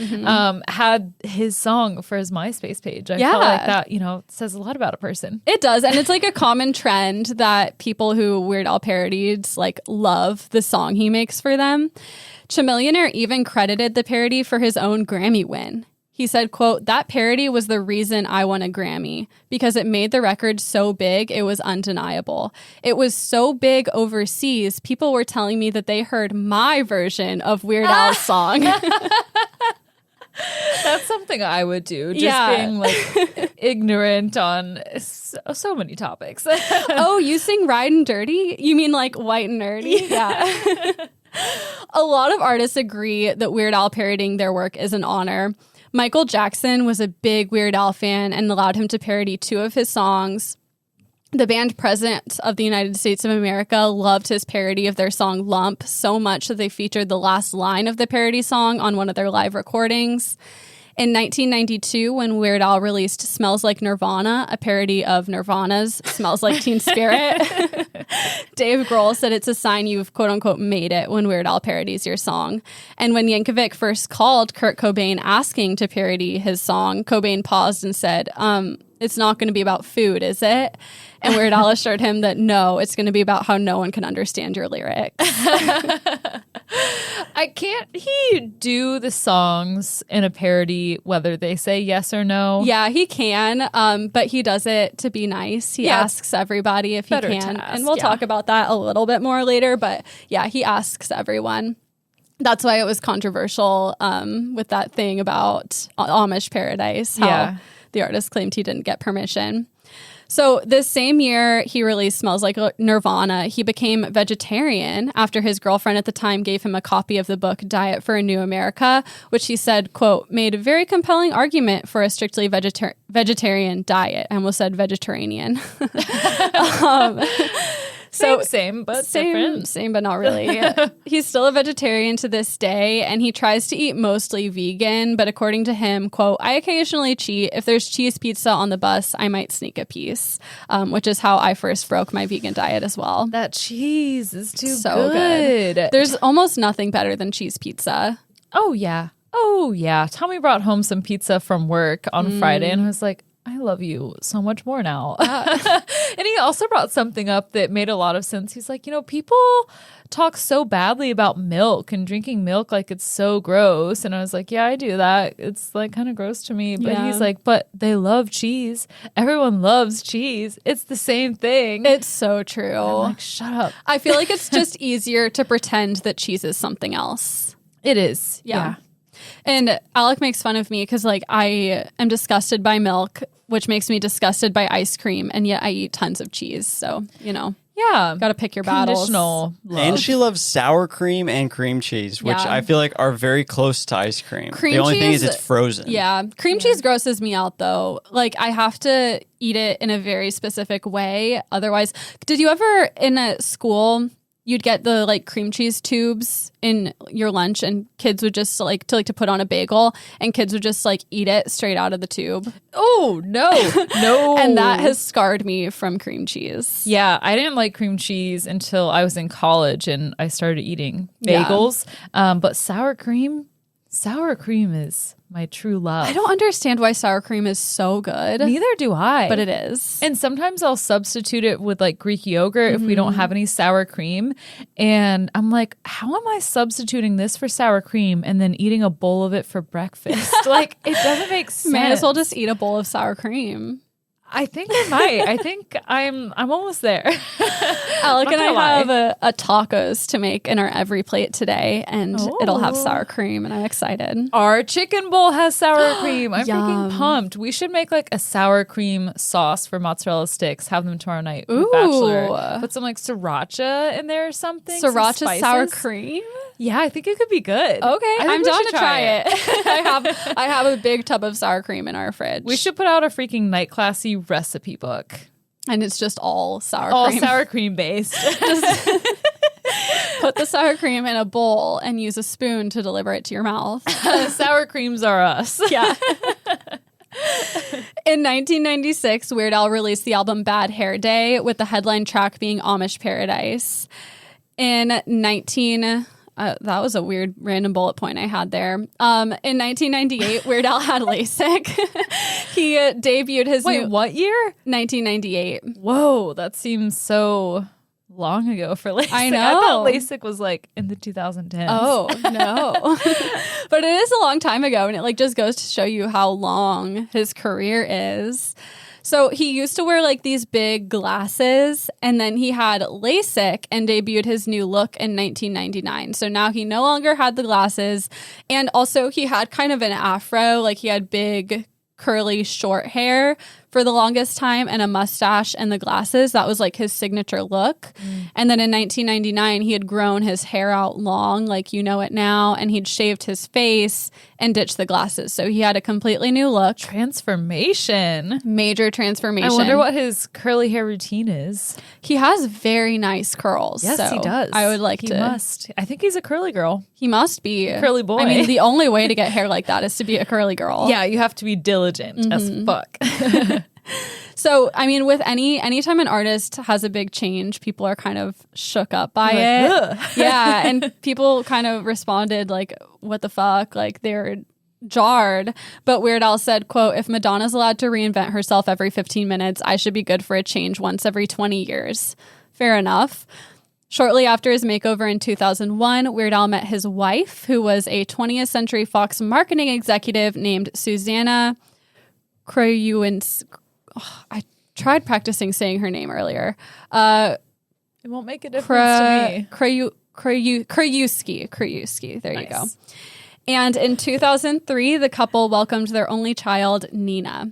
[SPEAKER 2] had his song for his MySpace page. I felt like that, says a lot about a person.
[SPEAKER 1] It does. And it's like a common trend that people who Weird Al parodies like love the song he makes for them. Chamillionaire even credited the parody for his own Grammy win. He said, quote, that parody was the reason I won a Grammy because it made the record so big, it was undeniable. It was so big overseas, people were telling me that they heard my version of Weird Al's song.
[SPEAKER 2] That's something I would do, just being like ignorant on so many topics.
[SPEAKER 1] Oh, you sing Ridin' Dirty? You mean like White and Nerdy? Yeah. A lot of artists agree that Weird Al parodying their work is an honor. Michael Jackson was a big Weird Al fan and allowed him to parody 2 of his songs. The band President of the United States of America loved his parody of their song Lump so much that they featured the last line of the parody song on one of their live recordings. In 1992, when Weird Al released Smells Like Nirvana, a parody of Nirvana's Smells Like Teen Spirit, Dave Grohl said it's a sign you've quote-unquote made it when Weird Al parodies your song. And when Yankovic first called Kurt Cobain asking to parody his song, Cobain paused and said, it's not going to be about food, is it? And Weird Al assured him that no, it's going to be about how no one can understand your lyrics.
[SPEAKER 2] Can't he do the songs in a parody whether they say yes or no?
[SPEAKER 1] Yeah, he can, but he does it to be nice. He asks everybody if he can. And we'll talk about that a little bit more later, but yeah, he asks everyone. That's why it was controversial with that thing about Amish Paradise, how the artist claimed he didn't get permission. So this same year he released Smells Like Nirvana, he became vegetarian after his girlfriend at the time gave him a copy of the book Diet for a New America, which he said, quote, made a very compelling argument for a strictly vegetarian diet. I almost said vegetarian.
[SPEAKER 2] Same, but different.
[SPEAKER 1] Same, but not really. He's still a vegetarian to this day, and he tries to eat mostly vegan. But according to him, quote, I occasionally cheat. If there's cheese pizza on the bus, I might sneak a piece, which is how I first broke my vegan diet as well.
[SPEAKER 2] That cheese is
[SPEAKER 1] so good. There's almost nothing better than cheese pizza.
[SPEAKER 2] Oh, yeah. Tommy brought home some pizza from work on Friday, and I was like, I love you so much more now. And he also brought something up that made a lot of sense. He's like, people talk so badly about milk and drinking milk like it's so gross. And I was like, yeah, I do that. It's like kind of gross to me. But he's like, but they love cheese. Everyone loves cheese. It's the same thing.
[SPEAKER 1] It's so true.
[SPEAKER 2] I'm like, shut up.
[SPEAKER 1] I feel like it's just easier to pretend that cheese is something else.
[SPEAKER 2] It is.
[SPEAKER 1] Yeah. And Alec makes fun of me because like I am disgusted by milk, which makes me disgusted by ice cream, and yet I eat tons of cheese. So,
[SPEAKER 2] yeah,
[SPEAKER 1] got to pick your battles.
[SPEAKER 2] Conditional love.
[SPEAKER 3] And she loves sour cream and cream cheese, which I feel like are very close to ice cream. The only thing is it's frozen.
[SPEAKER 1] Yeah. Cream cheese grosses me out though. Like I have to eat it in a very specific way. Otherwise, did you ever in a school, you'd get the like cream cheese tubes in your lunch and kids would just to put on a bagel and kids would just like eat it straight out of the tube.
[SPEAKER 2] Oh, no.
[SPEAKER 1] And that has scarred me from cream cheese.
[SPEAKER 2] Yeah, I didn't like cream cheese until I was in college and I started eating bagels. But sour cream, Sour cream is my true love.
[SPEAKER 1] I don't understand why sour cream is so good.
[SPEAKER 2] Neither do I.
[SPEAKER 1] But it is.
[SPEAKER 2] And sometimes I'll substitute it with like Greek yogurt if we don't have any sour cream. And I'm like, how am I substituting this for sour cream and then eating a bowl of it for breakfast? Like, it doesn't make sense.
[SPEAKER 1] May as well just eat a bowl of sour cream.
[SPEAKER 2] I think I might. I think I'm almost there.
[SPEAKER 1] Alec and I have a tacos to make in our every plate today, and it'll have sour cream, and I'm excited.
[SPEAKER 2] Our chicken bowl has sour cream. I'm
[SPEAKER 1] Yum.
[SPEAKER 2] freaking pumped. We should make like a sour cream sauce for mozzarella sticks. Have them tomorrow night.
[SPEAKER 1] Ooh.
[SPEAKER 2] With Bachelor. Put some like sriracha in there or something.
[SPEAKER 1] Sriracha sour cream?
[SPEAKER 2] Yeah, I think it could be good.
[SPEAKER 1] Okay, I'm down to try it.
[SPEAKER 2] it.
[SPEAKER 1] I have a big tub of sour cream in our fridge.
[SPEAKER 2] We should put out a freaking night classy recipe book.
[SPEAKER 1] And it's just all sour
[SPEAKER 2] All
[SPEAKER 1] cream.
[SPEAKER 2] sour cream based.
[SPEAKER 1] Put the sour cream in a bowl and use a spoon to deliver it to your mouth.
[SPEAKER 2] Sour creams are us.
[SPEAKER 1] Yeah. In 1996, Weird Al released the album Bad Hair Day, with the headline track being Amish Paradise. In that was a weird random bullet point I had there. In 1998, Weird Al had LASIK. He debuted his
[SPEAKER 2] Wait, what year?
[SPEAKER 1] 1998.
[SPEAKER 2] Whoa, that seems so long ago for LASIK.
[SPEAKER 1] I know.
[SPEAKER 2] I thought LASIK was like in the 2010s.
[SPEAKER 1] Oh, no. But it is a long time ago, and it like just goes to show you how long his career is. So he used to wear like these big glasses, and then he had LASIK and debuted his new look in 1999. So now he no longer had the glasses, and also he had kind of an afro, like he had big curly short hair for the longest time and a mustache and the glasses. That was like his signature look. And then in 1999, he had grown his hair out long, like you know it now, and he'd shaved his face and ditched the glasses. So he had a completely new look.
[SPEAKER 2] Transformation.
[SPEAKER 1] Major transformation.
[SPEAKER 2] I wonder what his curly hair routine is.
[SPEAKER 1] He has very nice curls.
[SPEAKER 2] Yes,
[SPEAKER 1] so
[SPEAKER 2] he does.
[SPEAKER 1] I would like
[SPEAKER 2] he
[SPEAKER 1] to.
[SPEAKER 2] He must. I think he's a curly girl.
[SPEAKER 1] He must be.
[SPEAKER 2] Curly boy.
[SPEAKER 1] I mean, the only way to get hair like that is to be a curly girl.
[SPEAKER 2] Yeah, you have to be diligent as fuck.
[SPEAKER 1] So, I mean, with anytime an artist has a big change, people are kind of shook up by it.
[SPEAKER 2] Ugh.
[SPEAKER 1] Yeah, and people kind of responded like, what the fuck? Like, they're jarred. But Weird Al said, quote, if Madonna's allowed to reinvent herself every 15 minutes, I should be good for a change once every 20 years. Fair enough. Shortly after his makeover in 2001, Weird Al met his wife, who was a 20th Century Fox marketing executive named Susanna Krajewski. I tried practicing saying her name earlier.
[SPEAKER 2] It won't make a difference to me.
[SPEAKER 1] Krajewski. There you go. And in 2003, the couple welcomed their only child, Nina.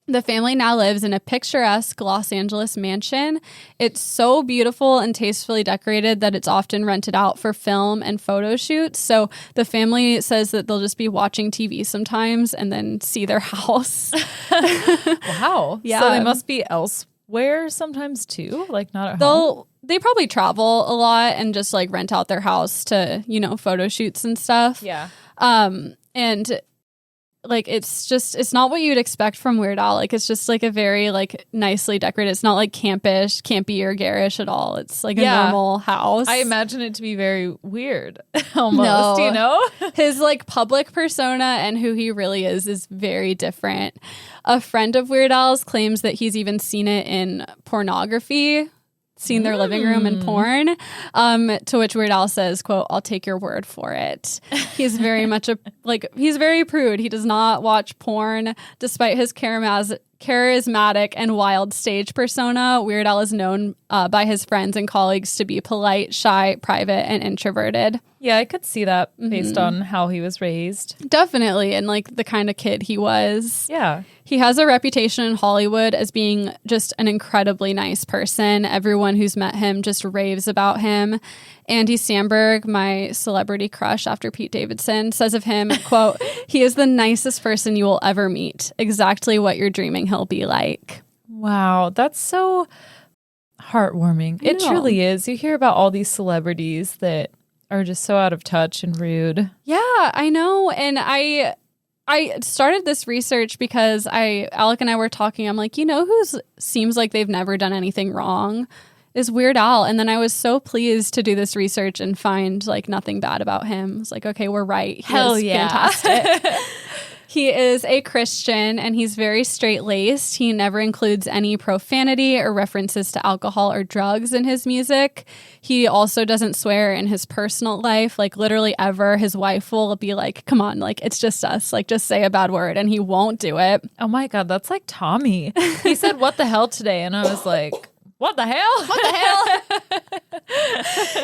[SPEAKER 1] The family now lives in a picturesque Los Angeles mansion. It's so beautiful and tastefully decorated that it's often rented out for film and photo shoots. So the family says that they'll just be watching TV sometimes and then see their house.
[SPEAKER 2] Wow.
[SPEAKER 1] Yeah.
[SPEAKER 2] So they must be elsewhere sometimes too, like not at home.
[SPEAKER 1] They probably travel a lot and just like rent out their house to, photo shoots and stuff.
[SPEAKER 2] Yeah.
[SPEAKER 1] And like it's not what you'd expect from Weird Al. Like it's just like a very like nicely decorated. It's not like campy or garish at all. It's like a normal house.
[SPEAKER 2] I imagine it to be very weird almost,
[SPEAKER 1] His like public persona and who he really is very different. A friend of Weird Al's claims that he's even seen it in pornography. Seen their living room in porn, to which Weird Al says, quote, I'll take your word for it. He's very much he's very prude. He does not watch porn. Despite his charismatic and wild stage persona, Weird Al is known by his friends and colleagues to be polite, shy, private, and introverted.
[SPEAKER 2] Yeah, I could see that based on how he was raised.
[SPEAKER 1] Definitely, and like the kind of kid he was.
[SPEAKER 2] Yeah.
[SPEAKER 1] He has a reputation in Hollywood as being just an incredibly nice person. Everyone who's met him just raves about him. Andy Samberg, my celebrity crush after Pete Davidson, says of him, quote, he is the nicest person you will ever meet. Exactly what you're dreaming he'll be like.
[SPEAKER 2] Wow, that's so heartwarming. It truly is. You hear about all these celebrities that are just so out of touch and rude.
[SPEAKER 1] Yeah, I know. And I started this research because Alec and I were talking. I'm like, who seems like they've never done anything wrong? is Weird Al. And then I was so pleased to do this research and find like nothing bad about him. I was like, okay, we're right. He is fantastic. He is a Christian and he's very straight-laced. He never includes any profanity or references to alcohol or drugs in his music. He also doesn't swear in his personal life, like literally ever. His wife will be like, come on, like it's just us, like just say a bad word, and he won't do it.
[SPEAKER 2] Oh my God, that's like Tommy. He said, what the hell today? And I was like, what the hell?
[SPEAKER 1] What the hell?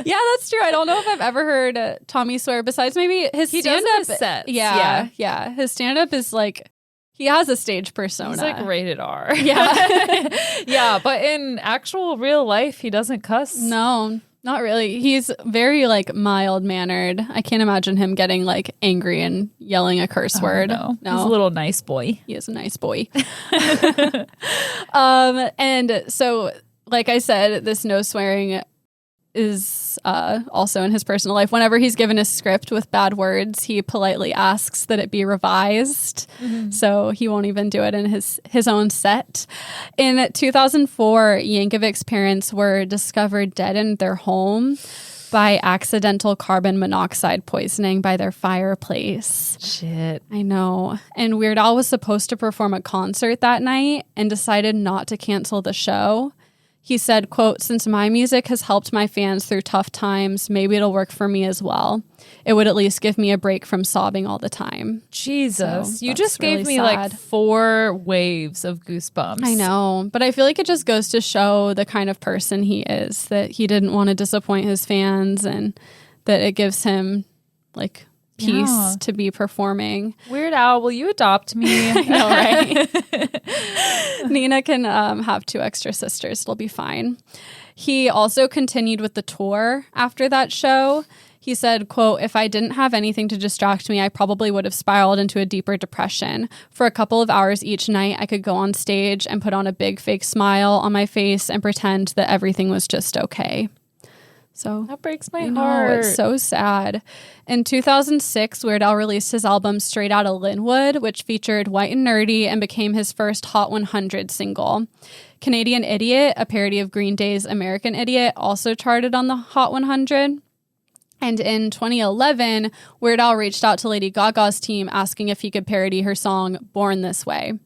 [SPEAKER 1] Yeah, that's true. I don't know if I've ever heard Tommy swear besides maybe his stand-up
[SPEAKER 2] sets.
[SPEAKER 1] Yeah. His stand-up is like, he has a stage persona.
[SPEAKER 2] He's like rated R.
[SPEAKER 1] Yeah.
[SPEAKER 2] Yeah, but in actual real life, he doesn't cuss.
[SPEAKER 1] No, not really. He's very like mild-mannered. I can't imagine him getting like angry and yelling a curse word.
[SPEAKER 2] No. He's a little nice boy.
[SPEAKER 1] He is a nice boy. And so, like I said, this no swearing is also in his personal life. Whenever he's given a script with bad words, he politely asks that it be revised. Mm-hmm. So he won't even do it in his own set. In 2004, Yankovic's parents were discovered dead in their home by accidental carbon monoxide poisoning by their fireplace.
[SPEAKER 2] Shit.
[SPEAKER 1] I know. And Weird Al was supposed to perform a concert that night and decided not to cancel the show. He said, quote, since my music has helped my fans through tough times, maybe it'll work for me as well. It would at least give me a break from sobbing all the time.
[SPEAKER 2] Jesus.
[SPEAKER 1] So
[SPEAKER 2] you just gave
[SPEAKER 1] really
[SPEAKER 2] me
[SPEAKER 1] sad.
[SPEAKER 2] like 4 waves of goosebumps.
[SPEAKER 1] I know. But I feel like it just goes to show the kind of person he is, that he didn't want to disappoint his fans and that it gives him like peace to be performing.
[SPEAKER 2] Weird Al, will you adopt me?
[SPEAKER 1] I know, right? Nina can have 2 extra sisters. It'll be fine. He also continued with the tour after that show. He said, quote, if I didn't have anything to distract me, I probably would have spiraled into a deeper depression. For a couple of hours each night, I could go on stage and put on a big fake smile on my face and pretend that everything was just okay. So
[SPEAKER 2] that breaks my
[SPEAKER 1] heart. It's so sad. In 2006, Weird Al released his album Straight Outta Linwood, which featured White and Nerdy and became his first Hot 100 single. Canadian Idiot, a parody of Green Day's American Idiot, also charted on the Hot 100. And in 2011, Weird Al reached out to Lady Gaga's team asking if he could parody her song Born This Way.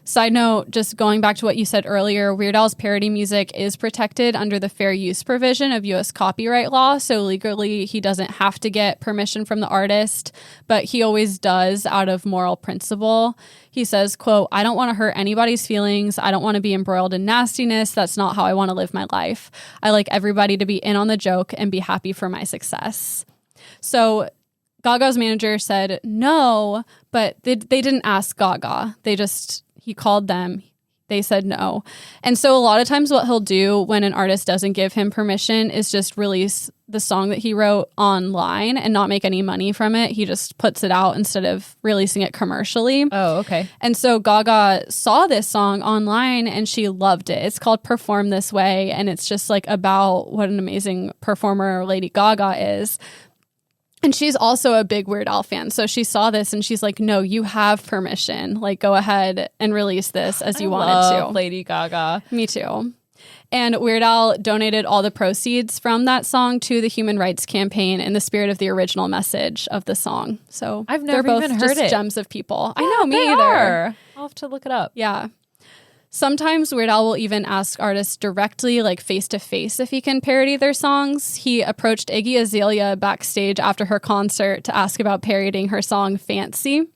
[SPEAKER 1] Side note, just going back to what you said earlier, Weird Al's parody music is protected under the fair use provision of U.S. copyright law. So legally, he doesn't have to get permission from the artist, but he always does out of moral principle. He says, quote, I don't want to hurt anybody's feelings. I don't want to be embroiled in nastiness. That's not how I want to live my life. I like everybody to be in on the joke and be happy for my success. So Gaga's manager said no, but they didn't ask Gaga. He called them. They said no. And so a lot of times what he'll do when an artist doesn't give him permission is just release the song that he wrote online and not make any money from it. He just puts it out instead of releasing it commercially.
[SPEAKER 2] Oh, okay.
[SPEAKER 1] And so Gaga saw this song online and she loved it. It's called Perform This Way. And it's just like about what an amazing performer Lady Gaga is. And she's also a big Weird Al fan. So she saw this and she's like, no, you have permission. Like, go ahead and release this as you wanted to.
[SPEAKER 2] Lady Gaga.
[SPEAKER 1] Me too. And Weird Al donated all the proceeds from that song to the Human Rights Campaign in the spirit of the original message of the song. So
[SPEAKER 2] I've never
[SPEAKER 1] they're both
[SPEAKER 2] even heard
[SPEAKER 1] just
[SPEAKER 2] it.
[SPEAKER 1] Gems of people.
[SPEAKER 2] Yeah,
[SPEAKER 1] I know, me either.
[SPEAKER 2] Are. I'll have to look it up.
[SPEAKER 1] Yeah. Sometimes Weird Al will even ask artists directly, like face-to-face, if he can parody their songs. He approached Iggy Azalea backstage after her concert to ask about parodying her song Fancy.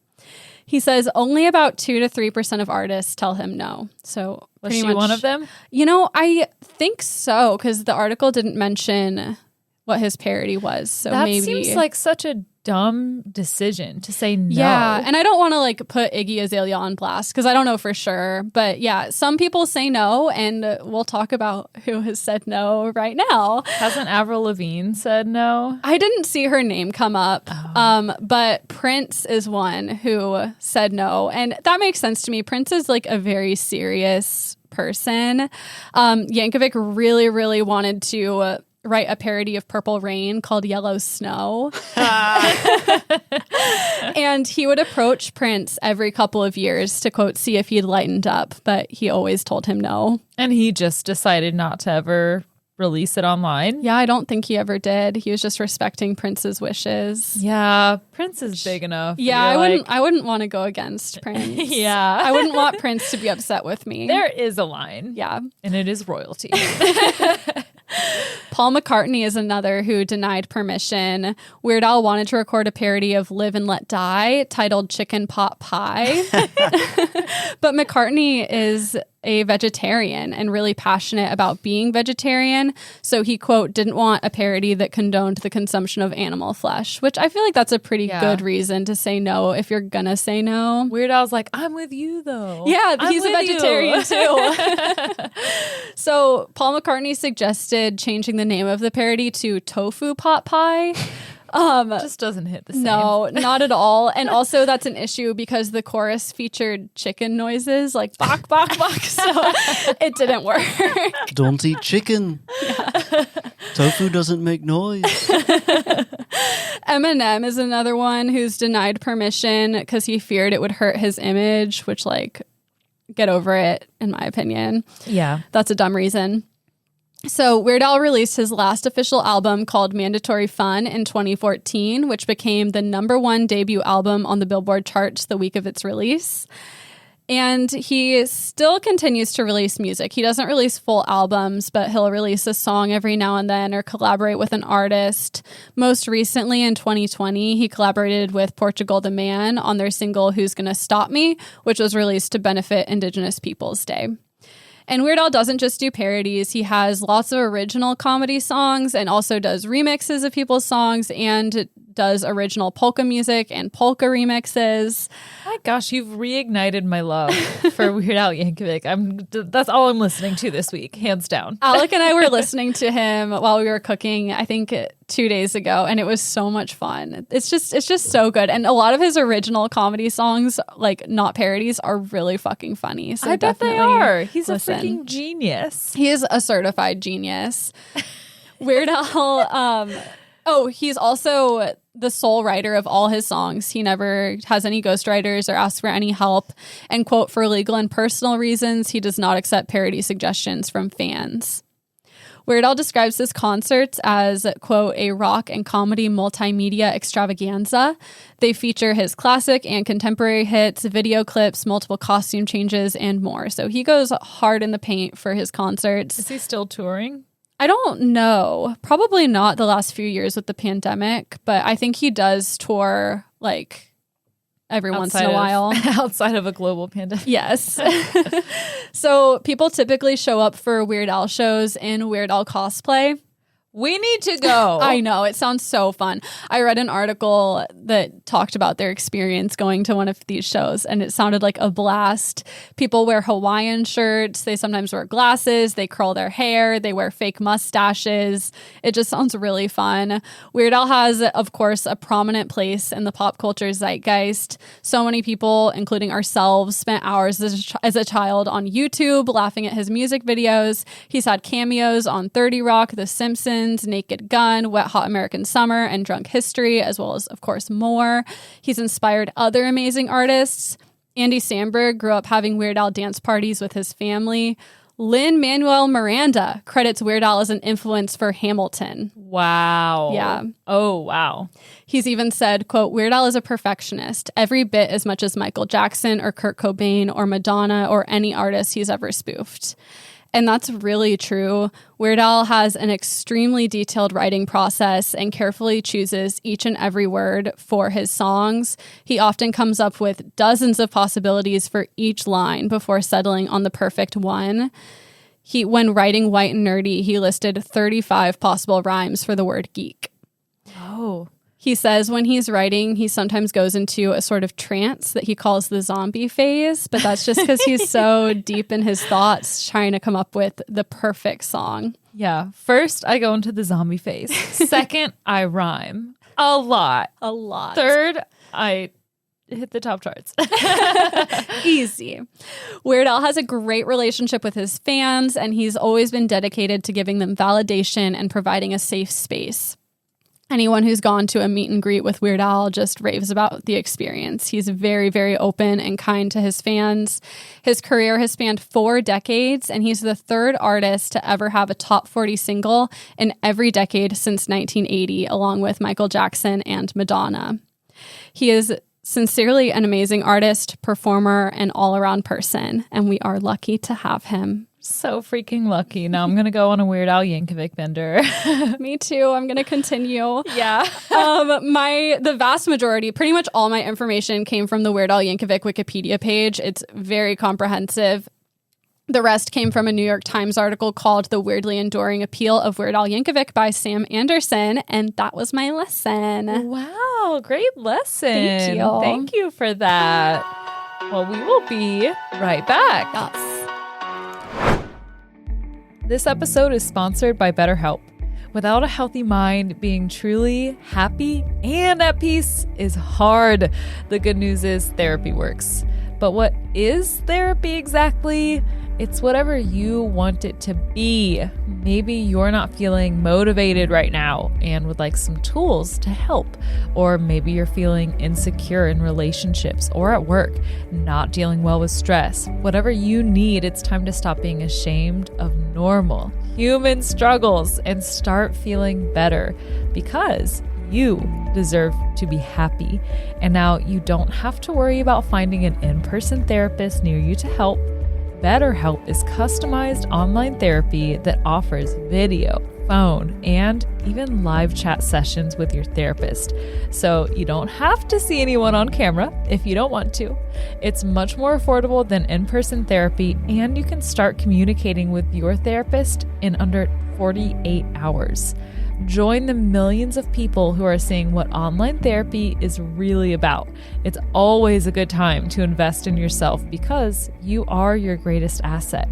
[SPEAKER 1] He says only about 2 to 3% of artists tell him no. So
[SPEAKER 2] was she one of them?
[SPEAKER 1] You know, I think so, because the article didn't mention what his parody was. So
[SPEAKER 2] that
[SPEAKER 1] maybe
[SPEAKER 2] seems like such a dumb decision to say no.
[SPEAKER 1] Yeah, and I don't want to like put Iggy Azalea on blast because I don't know for sure. But yeah, some people say no, and we'll talk about who has said no right now.
[SPEAKER 2] Hasn't Avril Lavigne said no?
[SPEAKER 1] I didn't see her name come up, but Prince is one who said no, and that makes sense to me. Prince is like a very serious person. Yankovic really, really wanted to write a parody of Purple Rain called Yellow Snow. And he would approach Prince every couple of years to, quote, see if he'd lightened up, but he always told him no.
[SPEAKER 2] And he just decided not to ever release it online.
[SPEAKER 1] Yeah, I don't think he ever did. He was just respecting Prince's wishes.
[SPEAKER 2] Yeah, Prince is big enough.
[SPEAKER 1] Yeah, I wouldn't want to go against Prince.
[SPEAKER 2] Yeah.
[SPEAKER 1] I wouldn't want Prince to be upset with me.
[SPEAKER 2] There is a line.
[SPEAKER 1] Yeah.
[SPEAKER 2] And it is royalty.
[SPEAKER 1] Paul McCartney is another who denied permission. Weird Al wanted to record a parody of Live and Let Die titled Chicken Pot Pie. But McCartney is a vegetarian and really passionate about being vegetarian. So he, quote, didn't want a parody that condoned the consumption of animal flesh, which I feel like that's a pretty good reason to say no if you're going to say no.
[SPEAKER 2] Weird Al's like, I'm with you, though.
[SPEAKER 1] Yeah, he's a vegetarian, too. So Paul McCartney suggested changing the name of the parody to Tofu Pot Pie.
[SPEAKER 2] Just doesn't hit the same.
[SPEAKER 1] No, not at all. And also that's an issue because the chorus featured chicken noises like bok, bok, bok. So it didn't work.
[SPEAKER 3] Don't eat chicken. Yeah. Tofu doesn't make noise.
[SPEAKER 1] Eminem is another one who's denied permission because he feared it would hurt his image, which, like, get over it, in my opinion.
[SPEAKER 2] Yeah.
[SPEAKER 1] That's a dumb reason. So Weird Al released his last official album called Mandatory Fun in 2014, which became the #1 debut album on the Billboard charts the week of its release. And he still continues to release music. He doesn't release full albums, but he'll release a song every now and then or collaborate with an artist. Most recently in 2020, he collaborated with Portugal the Man on their single Who's Gonna Stop Me, which was released to benefit Indigenous Peoples Day. And Weird Al doesn't just do parodies. He has lots of original comedy songs and also does remixes of people's songs and does original polka music and polka remixes.
[SPEAKER 2] My gosh, you've reignited my love for Weird Al Yankovic. That's all I'm listening to this week, hands down.
[SPEAKER 1] Alec and I were listening to him while we were cooking, I think 2 days ago, and it was so much fun. It's just so good. And a lot of his original comedy songs, like not parodies, are really fucking funny. So
[SPEAKER 2] I bet they are. He's a freaking genius.
[SPEAKER 1] He is a certified genius. Weird Al, he's also the sole writer of all his songs. He never has any ghostwriters or asks for any help. And, quote, for legal and personal reasons, he does not accept parody suggestions from fans. Weird Al describes his concerts as, quote, a rock and comedy multimedia extravaganza. They feature his classic and contemporary hits, video clips, multiple costume changes, and more. So he goes hard in the paint for his concerts.
[SPEAKER 2] Is he still touring?
[SPEAKER 1] I don't know. Probably not the last few years with the pandemic, but I think he does tour like every once in a while.
[SPEAKER 2] Outside of a global pandemic.
[SPEAKER 1] Yes. So people typically show up for Weird Al shows in Weird Al cosplay.
[SPEAKER 2] We need to go.
[SPEAKER 1] I know. It sounds so fun. I read an article that talked about their experience going to one of these shows, and it sounded like a blast. People wear Hawaiian shirts. They sometimes wear glasses. They curl their hair. They wear fake mustaches. It just sounds really fun. Weird Al has, of course, a prominent place in the pop culture zeitgeist. So many people, including ourselves, spent hours as a child on YouTube laughing at his music videos. He's had cameos on 30 Rock, The Simpsons, Naked Gun, Wet Hot American Summer, and Drunk History, as well as, of course, more. He's inspired other amazing artists. Andy Samberg grew up having Weird Al dance parties with his family. Lin-Manuel Miranda credits Weird Al as an influence for Hamilton.
[SPEAKER 2] Wow.
[SPEAKER 1] Yeah.
[SPEAKER 2] Oh, wow.
[SPEAKER 1] He's even said, quote, Weird Al is a perfectionist, every bit as much as Michael Jackson or Kurt Cobain or Madonna or any artist he's ever spoofed. And that's really true. Weird Al has an extremely detailed writing process and carefully chooses each and every word for his songs. He often comes up with dozens of possibilities for each line before settling on the perfect one. When writing White and Nerdy, he listed 35 possible rhymes for the word geek.
[SPEAKER 2] Oh.
[SPEAKER 1] He says when he's writing, he sometimes goes into a sort of trance that he calls the zombie phase, but that's just because he's so deep in his thoughts trying to come up with the perfect song.
[SPEAKER 2] Yeah. First, I go into the zombie phase. Second, I rhyme. A lot. Third, I hit the top charts.
[SPEAKER 1] Easy. Weird Al has a great relationship with his fans, and he's always been dedicated to giving them validation and providing a safe space. Anyone who's gone to a meet and greet with Weird Al just raves about the experience. He's very, very open and kind to his fans. His career has spanned 4 decades, and he's the 3rd artist to ever have a top 40 single in every decade since 1980, along with Michael Jackson and Madonna. He is sincerely an amazing artist, performer, and all-around person, and we are lucky to have him.
[SPEAKER 2] So freaking lucky. Now I'm going to go on a Weird Al Yankovic bender.
[SPEAKER 1] Me too. I'm going to continue.
[SPEAKER 2] Yeah.
[SPEAKER 1] The vast majority, pretty much all my information came from the Weird Al Yankovic Wikipedia page. It's very comprehensive. The rest came from a New York Times article called The Weirdly Enduring Appeal of Weird Al Yankovic by Sam Anderson. And that was my lesson.
[SPEAKER 2] Wow. Great lesson.
[SPEAKER 1] Thank you.
[SPEAKER 2] Thank you for that. Well, we will be right back.
[SPEAKER 1] Yes.
[SPEAKER 2] This episode is sponsored by BetterHelp. Without a healthy mind, being truly happy and at peace is hard. The good news is therapy works. But what is therapy exactly? It's whatever you want it to be. Maybe you're not feeling motivated right now and would like some tools to help. Or maybe you're feeling insecure in relationships or at work, not dealing well with stress. Whatever you need, it's time to stop being ashamed of normal human struggles and start feeling better, because you deserve to be happy. And now you don't have to worry about finding an in-person therapist near you to help. BetterHelp is customized online therapy that offers video, phone, and even live chat sessions with your therapist. So you don't have to see anyone on camera if you don't want to. It's much more affordable than in-person therapy, and you can start communicating with your therapist in under 48 hours. Join the millions of people who are seeing what online therapy is really about. It's always a good time to invest in yourself because you are your greatest asset.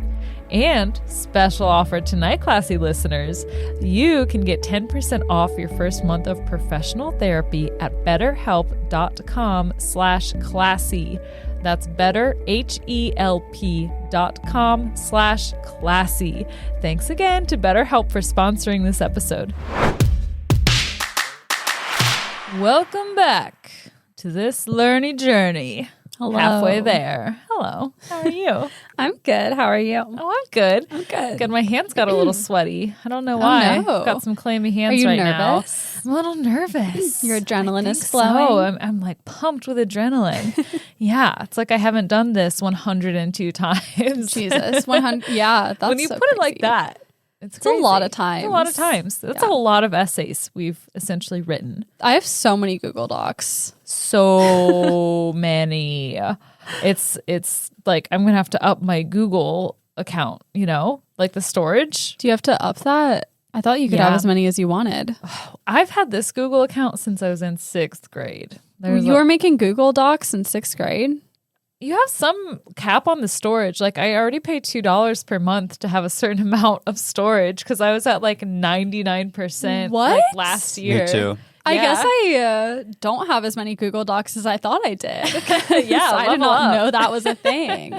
[SPEAKER 2] And special offer tonight, classy listeners, you can get 10% off your first month of professional therapy at betterhelp.com/classy. That's betterhelp.com/classy. Thanks again to BetterHelp for sponsoring this episode. Welcome back to this Learny Journey.
[SPEAKER 1] Hello.
[SPEAKER 2] Halfway there. Hello. How are you?
[SPEAKER 1] I'm good. How are you?
[SPEAKER 2] Oh, I'm good.
[SPEAKER 1] I'm good.
[SPEAKER 2] Good. My hands got a little sweaty. I don't know why.
[SPEAKER 1] no.
[SPEAKER 2] I've got some clammy hands
[SPEAKER 1] Are you
[SPEAKER 2] right
[SPEAKER 1] nervous?
[SPEAKER 2] now. I'm a little nervous.
[SPEAKER 1] Your adrenaline
[SPEAKER 2] I
[SPEAKER 1] is
[SPEAKER 2] think
[SPEAKER 1] flowing?
[SPEAKER 2] So. I'm like pumped with adrenaline. Yeah. It's like I haven't done this 102 times.
[SPEAKER 1] Jesus. 100. Yeah. That's
[SPEAKER 2] when you
[SPEAKER 1] so
[SPEAKER 2] put it like
[SPEAKER 1] crazy.
[SPEAKER 2] that, it's
[SPEAKER 1] a lot of
[SPEAKER 2] crazy. It's a lot of times. That's a lot of essays we've essentially written.
[SPEAKER 1] I have so many Google Docs.
[SPEAKER 2] So many. It's like I'm gonna have to up my Google account, you know, like the storage.
[SPEAKER 1] Do you have to up that? I thought you could have as many as you wanted.
[SPEAKER 2] I've had this Google account since I was in 6th grade.
[SPEAKER 1] You were making Google Docs in 6th grade?
[SPEAKER 2] You have some cap on the storage. Like I already paid $2 per month to have a certain amount of storage because I was at like 99% like last year.
[SPEAKER 3] Me too.
[SPEAKER 1] I guess I don't have as many Google Docs as I thought I did.
[SPEAKER 2] Yeah,
[SPEAKER 1] I did not know that was a thing.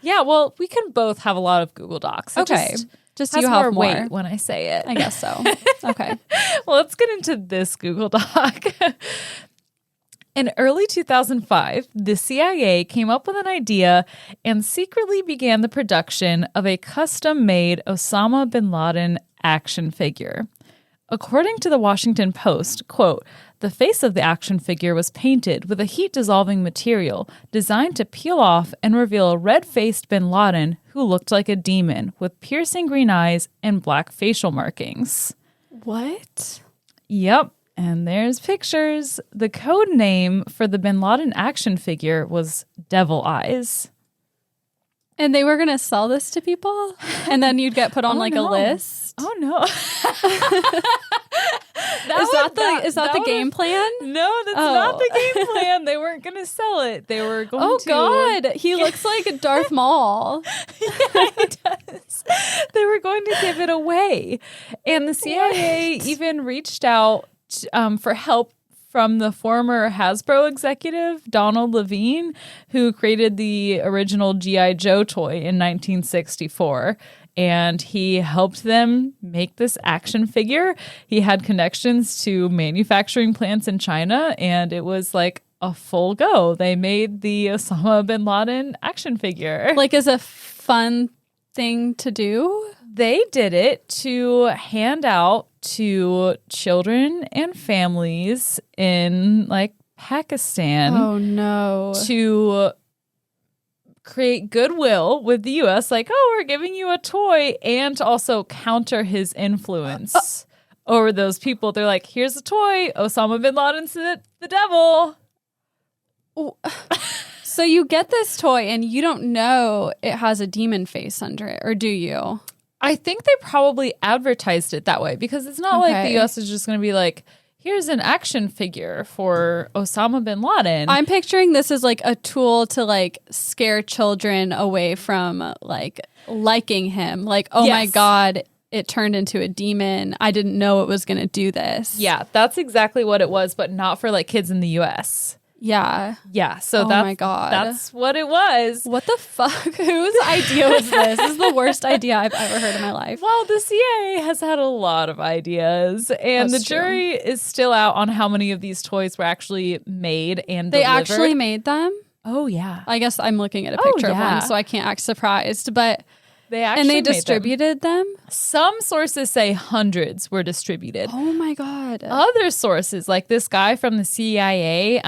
[SPEAKER 2] Yeah, well, we can both have a lot of Google Docs.
[SPEAKER 1] Okay. Just
[SPEAKER 2] has
[SPEAKER 1] you have more
[SPEAKER 2] weight when I say it.
[SPEAKER 1] I guess so. Okay.
[SPEAKER 2] Well, let's get into this Google Doc. In early 2005, the CIA came up with an idea and secretly began the production of a custom-made Osama bin Laden action figure. According to the Washington Post, quote, the face of the action figure was painted with a heat-dissolving material designed to peel off and reveal a red-faced bin Laden who looked like a demon with piercing green eyes and black facial markings.
[SPEAKER 1] What?
[SPEAKER 2] Yep. And there's pictures. The code name for the bin Laden action figure was Devil Eyes.
[SPEAKER 1] And they were going to sell this to people? And then you'd get put on a list?
[SPEAKER 2] Oh, no.
[SPEAKER 1] Is that the game plan?
[SPEAKER 2] No, that's not the game plan. They weren't going to sell it. They were going to...
[SPEAKER 1] Oh, God. He looks like Darth Maul.
[SPEAKER 2] Yeah, he does. They were going to give it away. And the CIA even reached out for help from the former Hasbro executive, Donald Levine, who created the original G.I. Joe toy in 1964. and he helped them make this action figure. He had connections to manufacturing plants in China, and it was like a full go. They made the Osama bin Laden action figure.
[SPEAKER 1] Like, as a fun thing to do?
[SPEAKER 2] They did it to hand out to children and families in like Pakistan.
[SPEAKER 1] Oh no.
[SPEAKER 2] To create goodwill with the US, like, oh, we're giving you a toy, and to also counter his influence over those people. They're like, here's a toy, Osama bin Laden's the devil.
[SPEAKER 1] So you get this toy and you don't know it has a demon face under it, or do you?
[SPEAKER 2] I think they probably advertised it that way, because it's not like the US is just going to be like, here's an action figure for Osama bin Laden.
[SPEAKER 1] I'm picturing this as like a tool to like scare children away from like liking him. Like, oh my God, it turned into a demon. I didn't know it was going to do this.
[SPEAKER 2] Yeah, that's exactly what it was, but not for like kids in the US.
[SPEAKER 1] Yeah.
[SPEAKER 2] Yeah. So
[SPEAKER 1] oh my God.
[SPEAKER 2] That's what it was.
[SPEAKER 1] What the fuck? Whose idea was this? This is the worst idea I've ever heard in my life.
[SPEAKER 2] Well, the CIA has had a lot of ideas, and
[SPEAKER 1] That's
[SPEAKER 2] the jury is still out on how many of these toys were actually made and
[SPEAKER 1] They
[SPEAKER 2] delivered.
[SPEAKER 1] actually made them?
[SPEAKER 2] Oh, yeah.
[SPEAKER 1] I guess I'm looking at a picture of
[SPEAKER 2] yeah.
[SPEAKER 1] one, so I can't act surprised. But
[SPEAKER 2] They actually
[SPEAKER 1] and they
[SPEAKER 2] made them.
[SPEAKER 1] distributed them?
[SPEAKER 2] Some sources say hundreds were distributed.
[SPEAKER 1] Oh my God.
[SPEAKER 2] Other sources, like this guy from the CIA,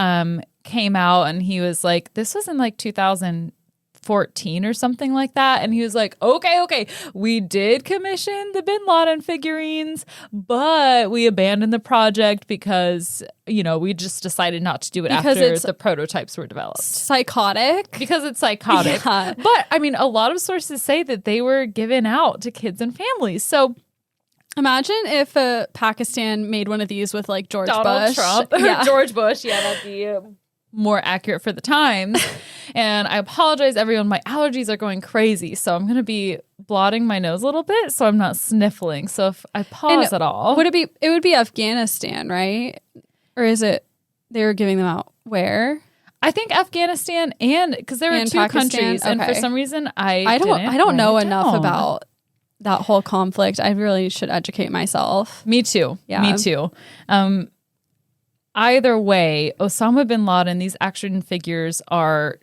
[SPEAKER 2] came out and he was like, this was in like 2014 or something like that. And he was like, okay, we did commission the Bin Laden figurines, but we abandoned the project because, you know, we just decided not to do it
[SPEAKER 1] Because
[SPEAKER 2] after
[SPEAKER 1] it's
[SPEAKER 2] the prototypes were developed.
[SPEAKER 1] Psychotic?
[SPEAKER 2] Because it's psychotic.
[SPEAKER 1] Yeah.
[SPEAKER 2] But I mean, a lot of sources say that they were given out to kids and families. So
[SPEAKER 1] Imagine if Pakistan made one of these with like George
[SPEAKER 2] Donald
[SPEAKER 1] Bush.
[SPEAKER 2] Trump or George Bush. Yeah, that'd be more accurate for the times. And I apologize, everyone. My allergies are going crazy, so I'm going to be blotting my nose a little bit so I'm not sniffling. So if I pause at all.
[SPEAKER 1] Would it be? It would be Afghanistan, right? Or is it they were giving them out where?
[SPEAKER 2] I think Afghanistan, and because there were two
[SPEAKER 1] Pakistan?
[SPEAKER 2] countries, and for
[SPEAKER 1] Okay.
[SPEAKER 2] some reason
[SPEAKER 1] I don't know
[SPEAKER 2] write it
[SPEAKER 1] enough
[SPEAKER 2] down.
[SPEAKER 1] about that whole conflict. I really should educate myself.
[SPEAKER 2] Me too.
[SPEAKER 1] Yeah.
[SPEAKER 2] Me too. Either way, Osama bin Laden, these action figures are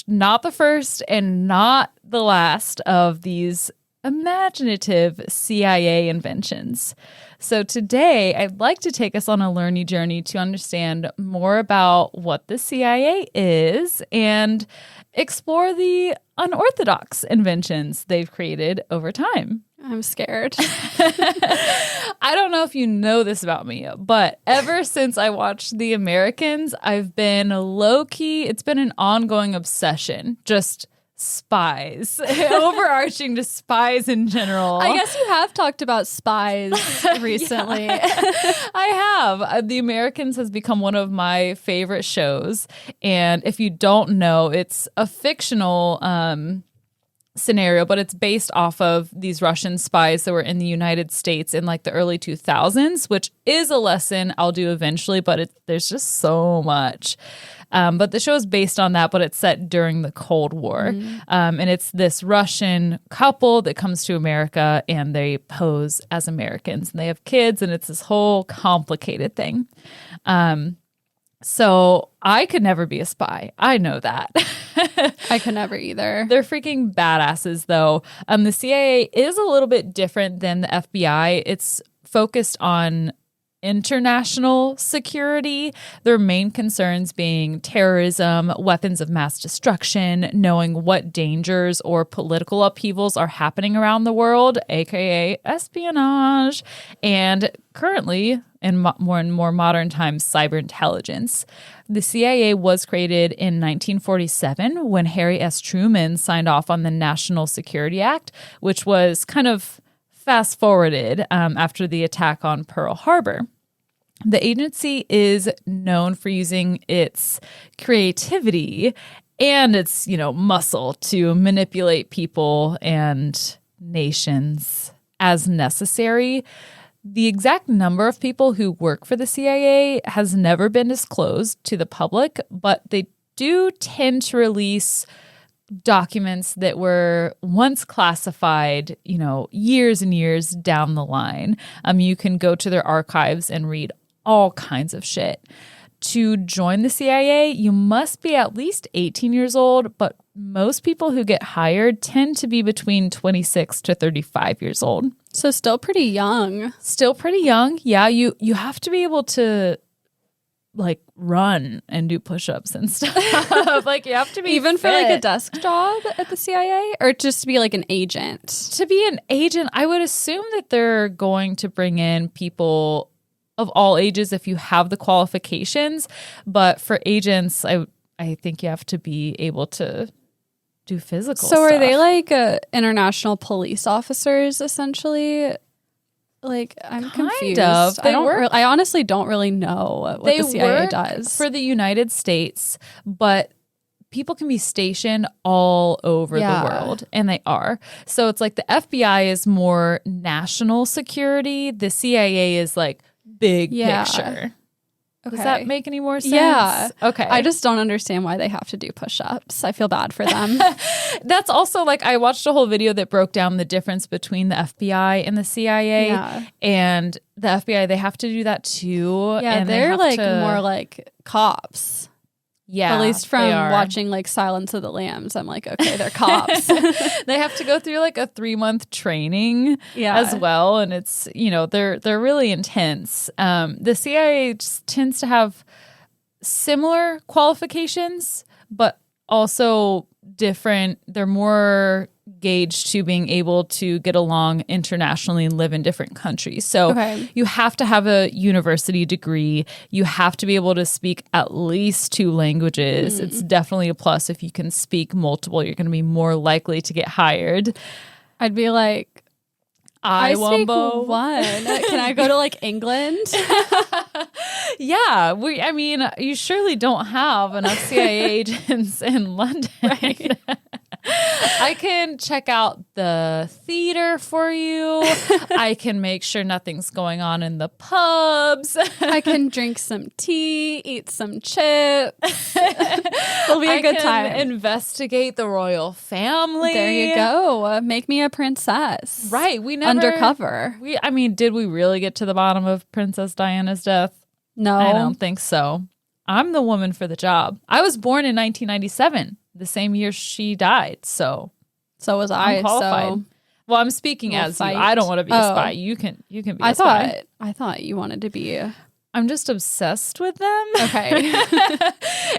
[SPEAKER 2] not the first and not the last of these imaginative CIA inventions. So today, I'd like to take us on a learning journey to understand more about what the CIA is and explore the unorthodox inventions they've created over time.
[SPEAKER 1] I'm scared.
[SPEAKER 2] I don't know if you know this about me, but ever since I watched The Americans, I've been low-key, it's been an ongoing obsession, just spies, overarching to spies in general.
[SPEAKER 1] I guess you have talked about spies recently.
[SPEAKER 2] I have. The Americans has become one of my favorite shows. And if you don't know, it's a fictional scenario, but it's based off of these Russian spies that were in the United States in like the early 2000s, which is a lesson I'll do eventually, but there's just so much. But the show is based on that, but it's set during the Cold War. And it's this Russian couple that comes to America and they pose as Americans and they have kids and it's this whole complicated thing. So I could never be a spy. I know that.
[SPEAKER 1] I could never either.
[SPEAKER 2] They're freaking badasses, though. The CIA is a little bit different than the FBI. It's focused on international security, their main concerns being terrorism, weapons of mass destruction, knowing what dangers or political upheavals are happening around the world, aka espionage, and currently, in more modern times, cyber intelligence. The CIA was created in 1947 when Harry S. Truman signed off on the National Security Act, which was kind of fast-forwarded after the attack on Pearl Harbor. The agency is known for using its creativity and its, muscle to manipulate people and nations as necessary. The exact number of people who work for the CIA has never been disclosed to the public, but they do tend to release documents that were once classified, years and years down the line. You can go to their archives and read all kinds of shit. To join the CIA, you must be at least 18 years old, but most people who get hired tend to be between 26 to 35 years old.
[SPEAKER 1] So still pretty young.
[SPEAKER 2] Still pretty young. Yeah, you have to be able to like run and do push-ups and stuff. Like you have to be
[SPEAKER 1] even
[SPEAKER 2] fit.
[SPEAKER 1] for like a desk job at the CIA, or just to be like an agent.
[SPEAKER 2] To be an agent, I would assume that they're going to bring in people of all ages if you have the qualifications. But for agents, I think you have to be able to do physical
[SPEAKER 1] So
[SPEAKER 2] stuff.
[SPEAKER 1] are they like international police officers essentially? Like I'm confused. I honestly don't really know what the CIA does
[SPEAKER 2] for the United States, but people can be stationed all over the world, and they are. So it's like the FBI is more national security. The CIA is like big picture. Okay. Does that make any more sense?
[SPEAKER 1] Yeah.
[SPEAKER 2] Okay.
[SPEAKER 1] I just don't understand why they have to do push-ups. I feel bad for them.
[SPEAKER 2] That's also like I watched a whole video that broke down the difference between the FBI and the CIA.
[SPEAKER 1] Yeah.
[SPEAKER 2] And the FBI, they have to do that too.
[SPEAKER 1] Yeah,
[SPEAKER 2] and
[SPEAKER 1] they're like more like cops.
[SPEAKER 2] Yeah.
[SPEAKER 1] At least from watching like Silence of the Lambs, I'm like, okay, they're cops.
[SPEAKER 2] They have to go through like a 3-month training as well. And it's, they're really intense. The CIA just tends to have similar qualifications, but also different. They're more gauged to being able to get along internationally and live in different countries. So you have to have a university degree. You have to be able to speak at least 2 languages. It's definitely a plus if you can speak multiple. You're going to be more likely to get hired.
[SPEAKER 1] I'd be like, I speak one. Can I go to like England?
[SPEAKER 2] Yeah. You surely don't have enough CIA agents in London. Right. I can check out the theater for you. I can make sure nothing's going on in the pubs.
[SPEAKER 1] I can drink some tea, eat some chips. It'll be a good time.
[SPEAKER 2] Investigate the royal family.
[SPEAKER 1] There you go. Make me a princess.
[SPEAKER 2] Right. We never
[SPEAKER 1] undercover.
[SPEAKER 2] Did we really get to the bottom of Princess Diana's death?
[SPEAKER 1] No.
[SPEAKER 2] I don't think so. I'm the woman for the job. I was born in 1997. The same year she died, so
[SPEAKER 1] was I.
[SPEAKER 2] I'm qualified. So well, I'm speaking as you. I don't want to be a spy. You can be a spy.
[SPEAKER 1] I thought you wanted to be.
[SPEAKER 2] I'm just obsessed with them.
[SPEAKER 1] Okay,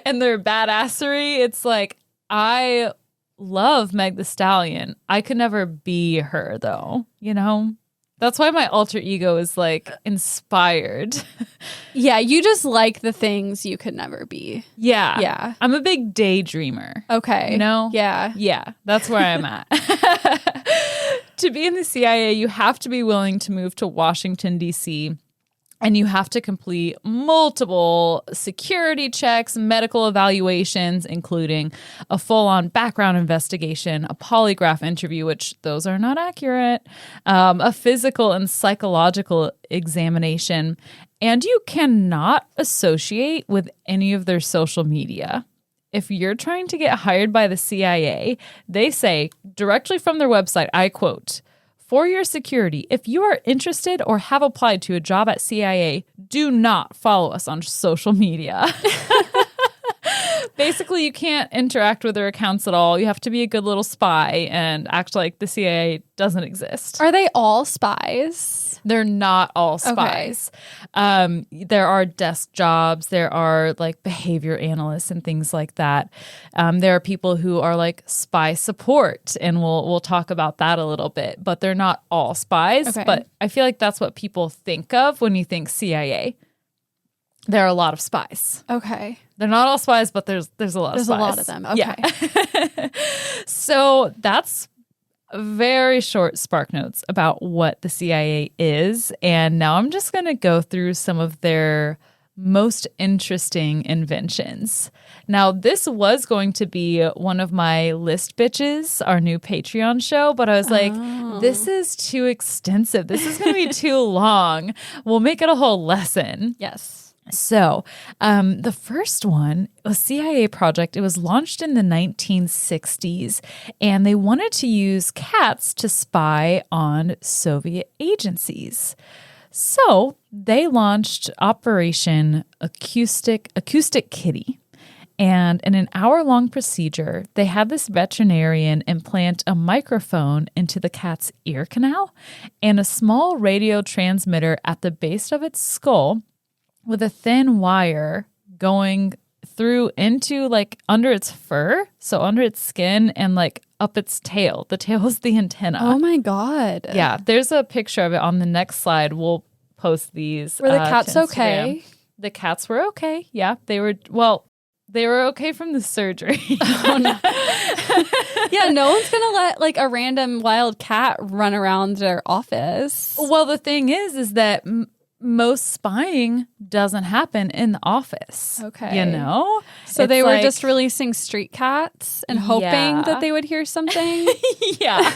[SPEAKER 2] and their badassery. It's like I love Meg the Stallion. I could never be her though. That's why my alter ego is like inspired.
[SPEAKER 1] Yeah, you just like the things you could never be.
[SPEAKER 2] Yeah.
[SPEAKER 1] Yeah.
[SPEAKER 2] I'm a big daydreamer.
[SPEAKER 1] Okay. Yeah.
[SPEAKER 2] Yeah, that's where I'm at. To be in the CIA, you have to be willing to move to Washington, D.C., and you have to complete multiple security checks, medical evaluations, including a full-on background investigation, a polygraph interview, which those are not accurate, a physical and psychological examination, and you cannot associate with any of their social media. If you're trying to get hired by the CIA, they say directly from their website, I quote, "For your security, if you are interested or have applied to a job at CIA, do not follow us on social media." Basically, you can't interact with their accounts at all. You have to be a good little spy and act like the CIA doesn't exist.
[SPEAKER 1] Are they all spies?
[SPEAKER 2] They're not all spies. Okay. There are desk jobs. There are like behavior analysts and things like that. There are people who are like spy support, and we'll talk about that a little bit. But they're not all spies. Okay. But I feel like that's what people think of when you think CIA. There are a lot of spies.
[SPEAKER 1] Okay.
[SPEAKER 2] They're not all spies, but there's a lot of spies.
[SPEAKER 1] There's a lot of them. Okay.
[SPEAKER 2] Yeah. So that's very short spark notes about what the CIA is. And now I'm just going to go through some of their most interesting inventions. Now, this was going to be one of my list bitches, our new Patreon show, but I was like, this is too extensive. This is going to be too long. We'll make it a whole lesson.
[SPEAKER 1] Yes.
[SPEAKER 2] So the first one, a CIA project, it was launched in the 1960s, and they wanted to use cats to spy on Soviet agencies. So they launched Operation Acoustic Kitty. And in an hour-long procedure, they had this veterinarian implant a microphone into the cat's ear canal and a small radio transmitter at the base of its skull with a thin wire going through into like under its fur, so under its skin and like up its tail. The tail is the antenna.
[SPEAKER 1] Oh my God.
[SPEAKER 2] Yeah, there's a picture of it on the next slide. We'll post these.
[SPEAKER 1] Were the cats
[SPEAKER 2] to Instagram.
[SPEAKER 1] okay?
[SPEAKER 2] The cats were okay. Yeah, they were okay from the surgery.
[SPEAKER 1] Oh, no. Yeah, no one's going to let like a random wild cat run around their office.
[SPEAKER 2] Well, the thing is that most spying doesn't happen in the office.
[SPEAKER 1] Okay.
[SPEAKER 2] You know?
[SPEAKER 1] So
[SPEAKER 2] It's
[SPEAKER 1] they were
[SPEAKER 2] like-
[SPEAKER 1] just releasing street cats and hoping
[SPEAKER 2] Yeah.
[SPEAKER 1] that they would hear something.
[SPEAKER 2] Yeah.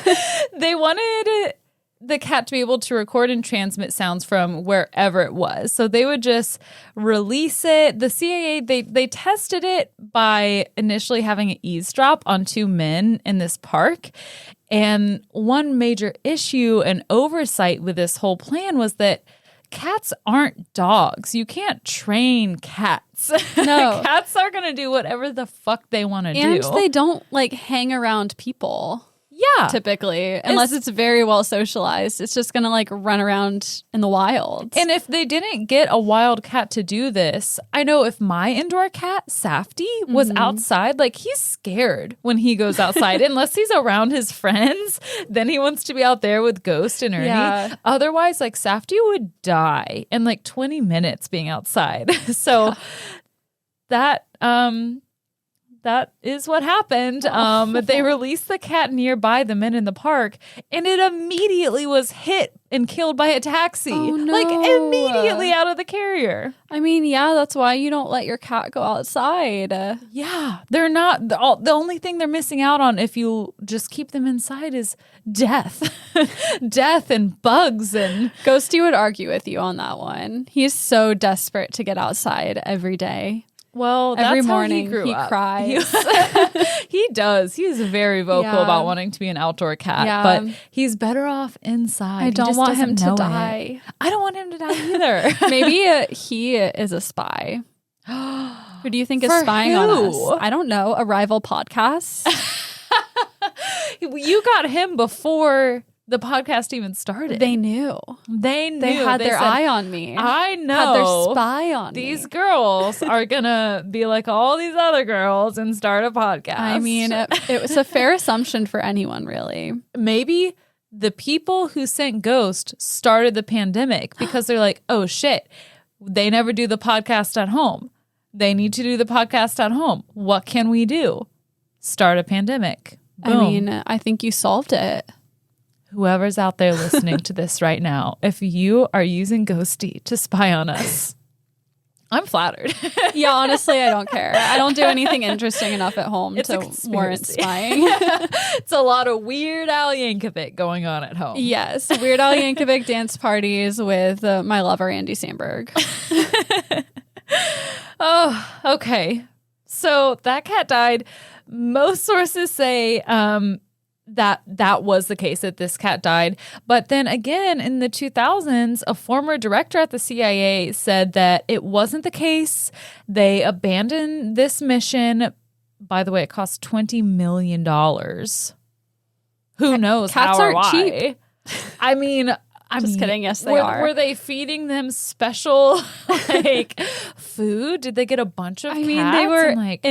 [SPEAKER 2] They wanted the cat to be able to record and transmit sounds from wherever it was. So they would just release it. The CIA, they tested it by initially having an eavesdrop on two men in this park. And one major issue and oversight with this whole plan was that cats aren't dogs. You can't train cats.
[SPEAKER 1] No.
[SPEAKER 2] Cats are going to do whatever the fuck they want to do.
[SPEAKER 1] And they don't like hang around people.
[SPEAKER 2] Yeah.
[SPEAKER 1] Typically, unless it's very well socialized, it's just gonna like run around in the wild.
[SPEAKER 2] And if they didn't get a wild cat to do this, I know if my indoor cat, Safety, was outside, like he's scared when he goes outside. Unless he's around his friends, then he wants to be out there with Ghost and Ernie.
[SPEAKER 1] Yeah.
[SPEAKER 2] Otherwise, like Safety would die in like 20 minutes being outside. So that is what happened. They released the cat nearby the men in the park, and it immediately was hit and killed by a taxi.
[SPEAKER 1] Oh, no.
[SPEAKER 2] Like immediately out of the carrier.
[SPEAKER 1] I mean, yeah, that's why you don't let your cat go outside.
[SPEAKER 2] Yeah, they're not. The only thing they're missing out on if you just keep them inside is death. Death and bugs and...
[SPEAKER 1] Ghosty would argue with you on that one. He's so desperate to get outside every day.
[SPEAKER 2] Well, that's
[SPEAKER 1] Every
[SPEAKER 2] how
[SPEAKER 1] morning
[SPEAKER 2] he grew up.
[SPEAKER 1] cries.
[SPEAKER 2] He does. He's very vocal
[SPEAKER 1] Yeah.
[SPEAKER 2] about wanting to be an outdoor cat,
[SPEAKER 1] Yeah.
[SPEAKER 2] but he's better off inside.
[SPEAKER 1] I
[SPEAKER 2] He
[SPEAKER 1] don't
[SPEAKER 2] just
[SPEAKER 1] want
[SPEAKER 2] doesn't
[SPEAKER 1] him to
[SPEAKER 2] know it.
[SPEAKER 1] die.
[SPEAKER 2] I don't want him to die either.
[SPEAKER 1] Maybe he is a spy. Who do you think is
[SPEAKER 2] For
[SPEAKER 1] spying on
[SPEAKER 2] who?
[SPEAKER 1] us? I don't know. A rival podcast?
[SPEAKER 2] You got him before the podcast even started.
[SPEAKER 1] They knew.
[SPEAKER 2] They knew.
[SPEAKER 1] They had their
[SPEAKER 2] said,
[SPEAKER 1] eye on me.
[SPEAKER 2] I know.
[SPEAKER 1] Had their spy on
[SPEAKER 2] These
[SPEAKER 1] me.
[SPEAKER 2] girls are gonna be like all these other girls and start a podcast.
[SPEAKER 1] I mean, it was a fair assumption for anyone, really.
[SPEAKER 2] maybe the people who sent Ghost started the pandemic because they're like, oh shit, they never do the podcast at home. They need to do the podcast at home. What can we do? Start a pandemic. Boom.
[SPEAKER 1] I mean, I think you solved it.
[SPEAKER 2] Whoever's out there listening to this right now, if you are using Ghosty to spy on us, I'm flattered.
[SPEAKER 1] Yeah, honestly, I don't care. I don't do anything interesting enough at home
[SPEAKER 2] It's a
[SPEAKER 1] to warrant
[SPEAKER 2] conspiracy.
[SPEAKER 1] spying.
[SPEAKER 2] It's a lot of Weird Al Yankovic going on at home.
[SPEAKER 1] Yes, Weird Al Yankovic dance parties with my lover, Andy Samberg.
[SPEAKER 2] Oh, okay. So that cat died. Most sources say that was the case, that this cat died. But then again, in the 2000s, a former director at the CIA said that it wasn't the case. They abandoned this mission. By the way, it cost $20 million. Who knows
[SPEAKER 1] Cats
[SPEAKER 2] how or
[SPEAKER 1] aren't
[SPEAKER 2] why?
[SPEAKER 1] cheap.
[SPEAKER 2] I mean...
[SPEAKER 1] Just kidding. Yes, they
[SPEAKER 2] were,
[SPEAKER 1] are.
[SPEAKER 2] Were they feeding them special like food? Did they get a bunch of
[SPEAKER 1] I
[SPEAKER 2] cats?
[SPEAKER 1] mean, they were
[SPEAKER 2] and, like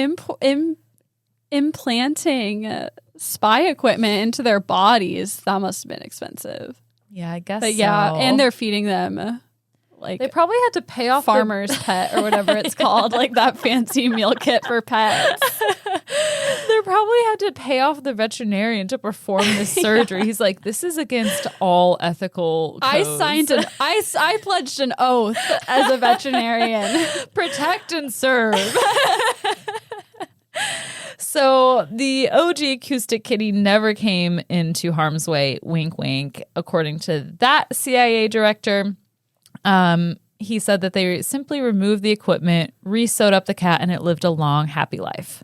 [SPEAKER 1] implanting spy equipment into their bodies. That must have been expensive.
[SPEAKER 2] yeah, I guess.
[SPEAKER 1] But yeah,
[SPEAKER 2] so.
[SPEAKER 1] and they're feeding them like
[SPEAKER 2] They probably had to pay off their-
[SPEAKER 1] farmer's pet or whatever it's called, like that fancy meal kit for pets.
[SPEAKER 2] They probably had to pay off the veterinarian to perform this surgery. He's like, this is against all ethical codes.
[SPEAKER 1] I pledged an oath as a veterinarian.
[SPEAKER 2] Protect and serve. So the OG acoustic kitty never came into harm's way, wink, wink, according to that CIA director. he said that they simply removed the equipment, re-sewed up the cat, and it lived a long, happy life.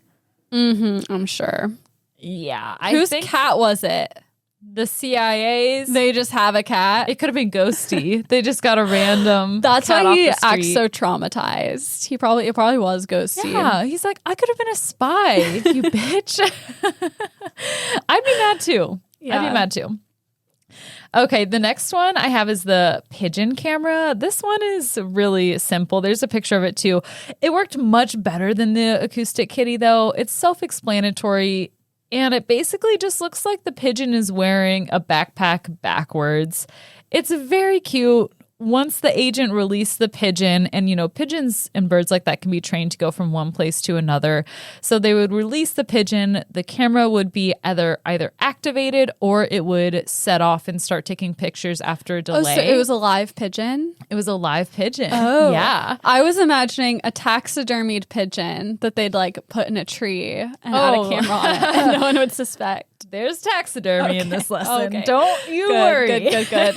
[SPEAKER 1] I'm sure.
[SPEAKER 2] Yeah.
[SPEAKER 1] Whose cat was it?
[SPEAKER 2] The CIA's.
[SPEAKER 1] They just have a cat.
[SPEAKER 2] It could have been Ghosty. They just got a random
[SPEAKER 1] That's
[SPEAKER 2] cat
[SPEAKER 1] why
[SPEAKER 2] off
[SPEAKER 1] he
[SPEAKER 2] the street.
[SPEAKER 1] acts so traumatized. It probably was Ghosty.
[SPEAKER 2] Yeah, he's like, I could have been a spy, you bitch. I'd be mad too.
[SPEAKER 1] Yeah.
[SPEAKER 2] I'd be mad too. Okay, the next one I have is the pigeon camera. This one is really simple. There's a picture of it too. It worked much better than the acoustic kitty though. It's self-explanatory. And it basically just looks like the pigeon is wearing a backpack backwards. It's very cute. Once the agent released the pigeon, and pigeons and birds like that can be trained to go from one place to another. So they would release the pigeon, the camera would be either activated or it would set off and start taking pictures after a delay.
[SPEAKER 1] Oh, so it was a live pigeon?
[SPEAKER 2] It was a live pigeon.
[SPEAKER 1] Oh.
[SPEAKER 2] Yeah.
[SPEAKER 1] I was imagining a taxidermied pigeon that they'd put in a tree and add a camera on it and no one would suspect.
[SPEAKER 2] There's taxidermy in this lesson.
[SPEAKER 1] Okay.
[SPEAKER 2] Don't you worry.
[SPEAKER 1] Good.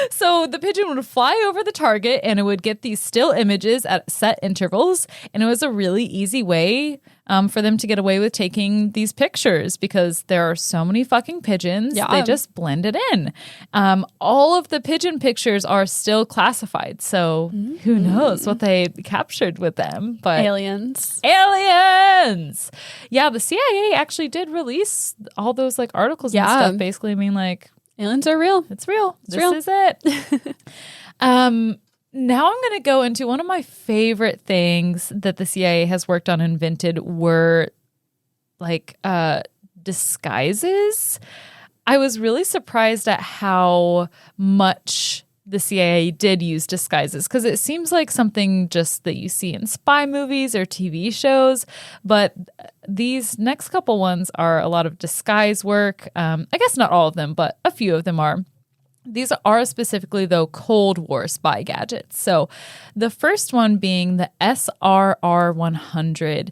[SPEAKER 2] So the pigeon would fly over the target and it would get these still images at set intervals. And it was a really easy way for them to get away with taking these pictures because there are so many fucking pigeons.
[SPEAKER 1] Yeah.
[SPEAKER 2] They just blend it in. All of the pigeon pictures are still classified. So who knows what they captured with them. But
[SPEAKER 1] Aliens.
[SPEAKER 2] Yeah, the CIA actually did release all those articles and stuff. Basically,
[SPEAKER 1] Aliens are real.
[SPEAKER 2] it's real.
[SPEAKER 1] It's real.
[SPEAKER 2] Is it. Now I'm going to go into one of my favorite things that the CIA has worked on and invented were disguises. I was really surprised at how much the CIA did use disguises because it seems like something just that you see in spy movies or TV shows. But these next couple ones are a lot of disguise work. I guess not all of them, but a few of them are. These are specifically, though, Cold War spy gadgets. So the first one being the SRR 100.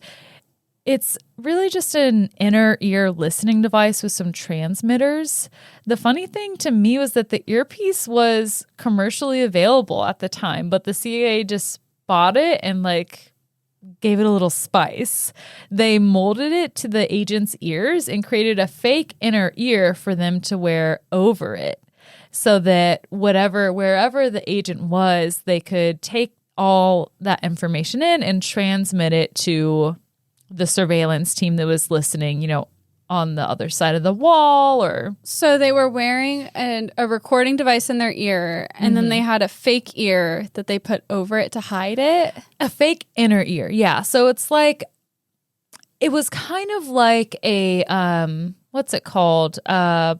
[SPEAKER 2] It's really just an inner ear listening device with some transmitters. The funny thing to me was that the earpiece was commercially available at the time, but the CIA just bought it and gave it a little spice. They molded it to the agent's ears and created a fake inner ear for them to wear over it so that wherever the agent was, they could take all that information in and transmit it to the surveillance team that was listening, on the other side of the wall or...
[SPEAKER 1] So they were wearing a recording device in their ear, and then they had a fake ear that they put over it to hide it.
[SPEAKER 2] A fake inner ear, yeah. So it's it was kind of like a, what's it called?
[SPEAKER 1] Like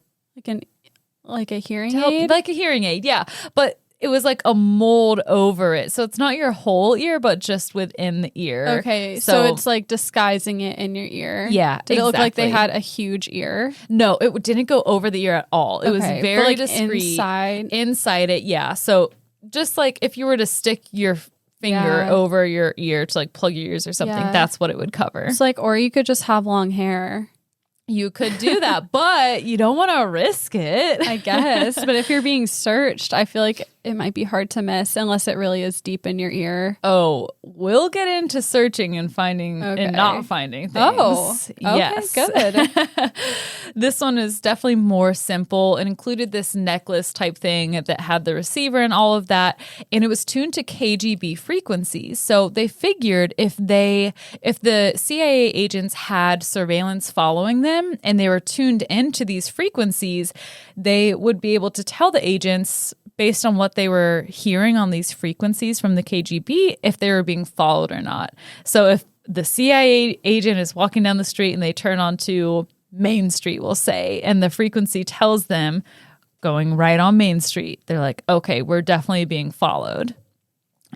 [SPEAKER 1] a hearing aid?
[SPEAKER 2] Like a hearing aid, yeah. But it was like a mold over it. So it's not your whole ear, but just within the ear.
[SPEAKER 1] Okay, so it's disguising it in your ear.
[SPEAKER 2] Yeah,
[SPEAKER 1] Did it look like they had a huge ear?
[SPEAKER 2] No, it didn't go over the ear at all. It was very discreet. Inside it, yeah. So just if you were to stick your finger over your ear to plug your ears or something, that's what it would cover.
[SPEAKER 1] It's or you could just have long hair.
[SPEAKER 2] You could do that, but you don't want to risk it.
[SPEAKER 1] I guess. But if you're being searched, I feel like it might be hard to miss unless it really is deep in your ear.
[SPEAKER 2] Oh, we'll get into searching and finding and not finding things.
[SPEAKER 1] Oh, okay,
[SPEAKER 2] yes.
[SPEAKER 1] good.
[SPEAKER 2] This one is definitely more simple. It included this necklace type thing that had the receiver and all of that, and it was tuned to KGB frequencies. So they figured if the CIA agents had surveillance following them and they were tuned into these frequencies, they would be able to tell the agents based on what they were hearing on these frequencies from the KGB if they were being followed or not. So if the CIA agent is walking down the street and they turn onto Main Street, we'll say, and the frequency tells them going right on Main Street, they're like, okay, we're definitely being followed.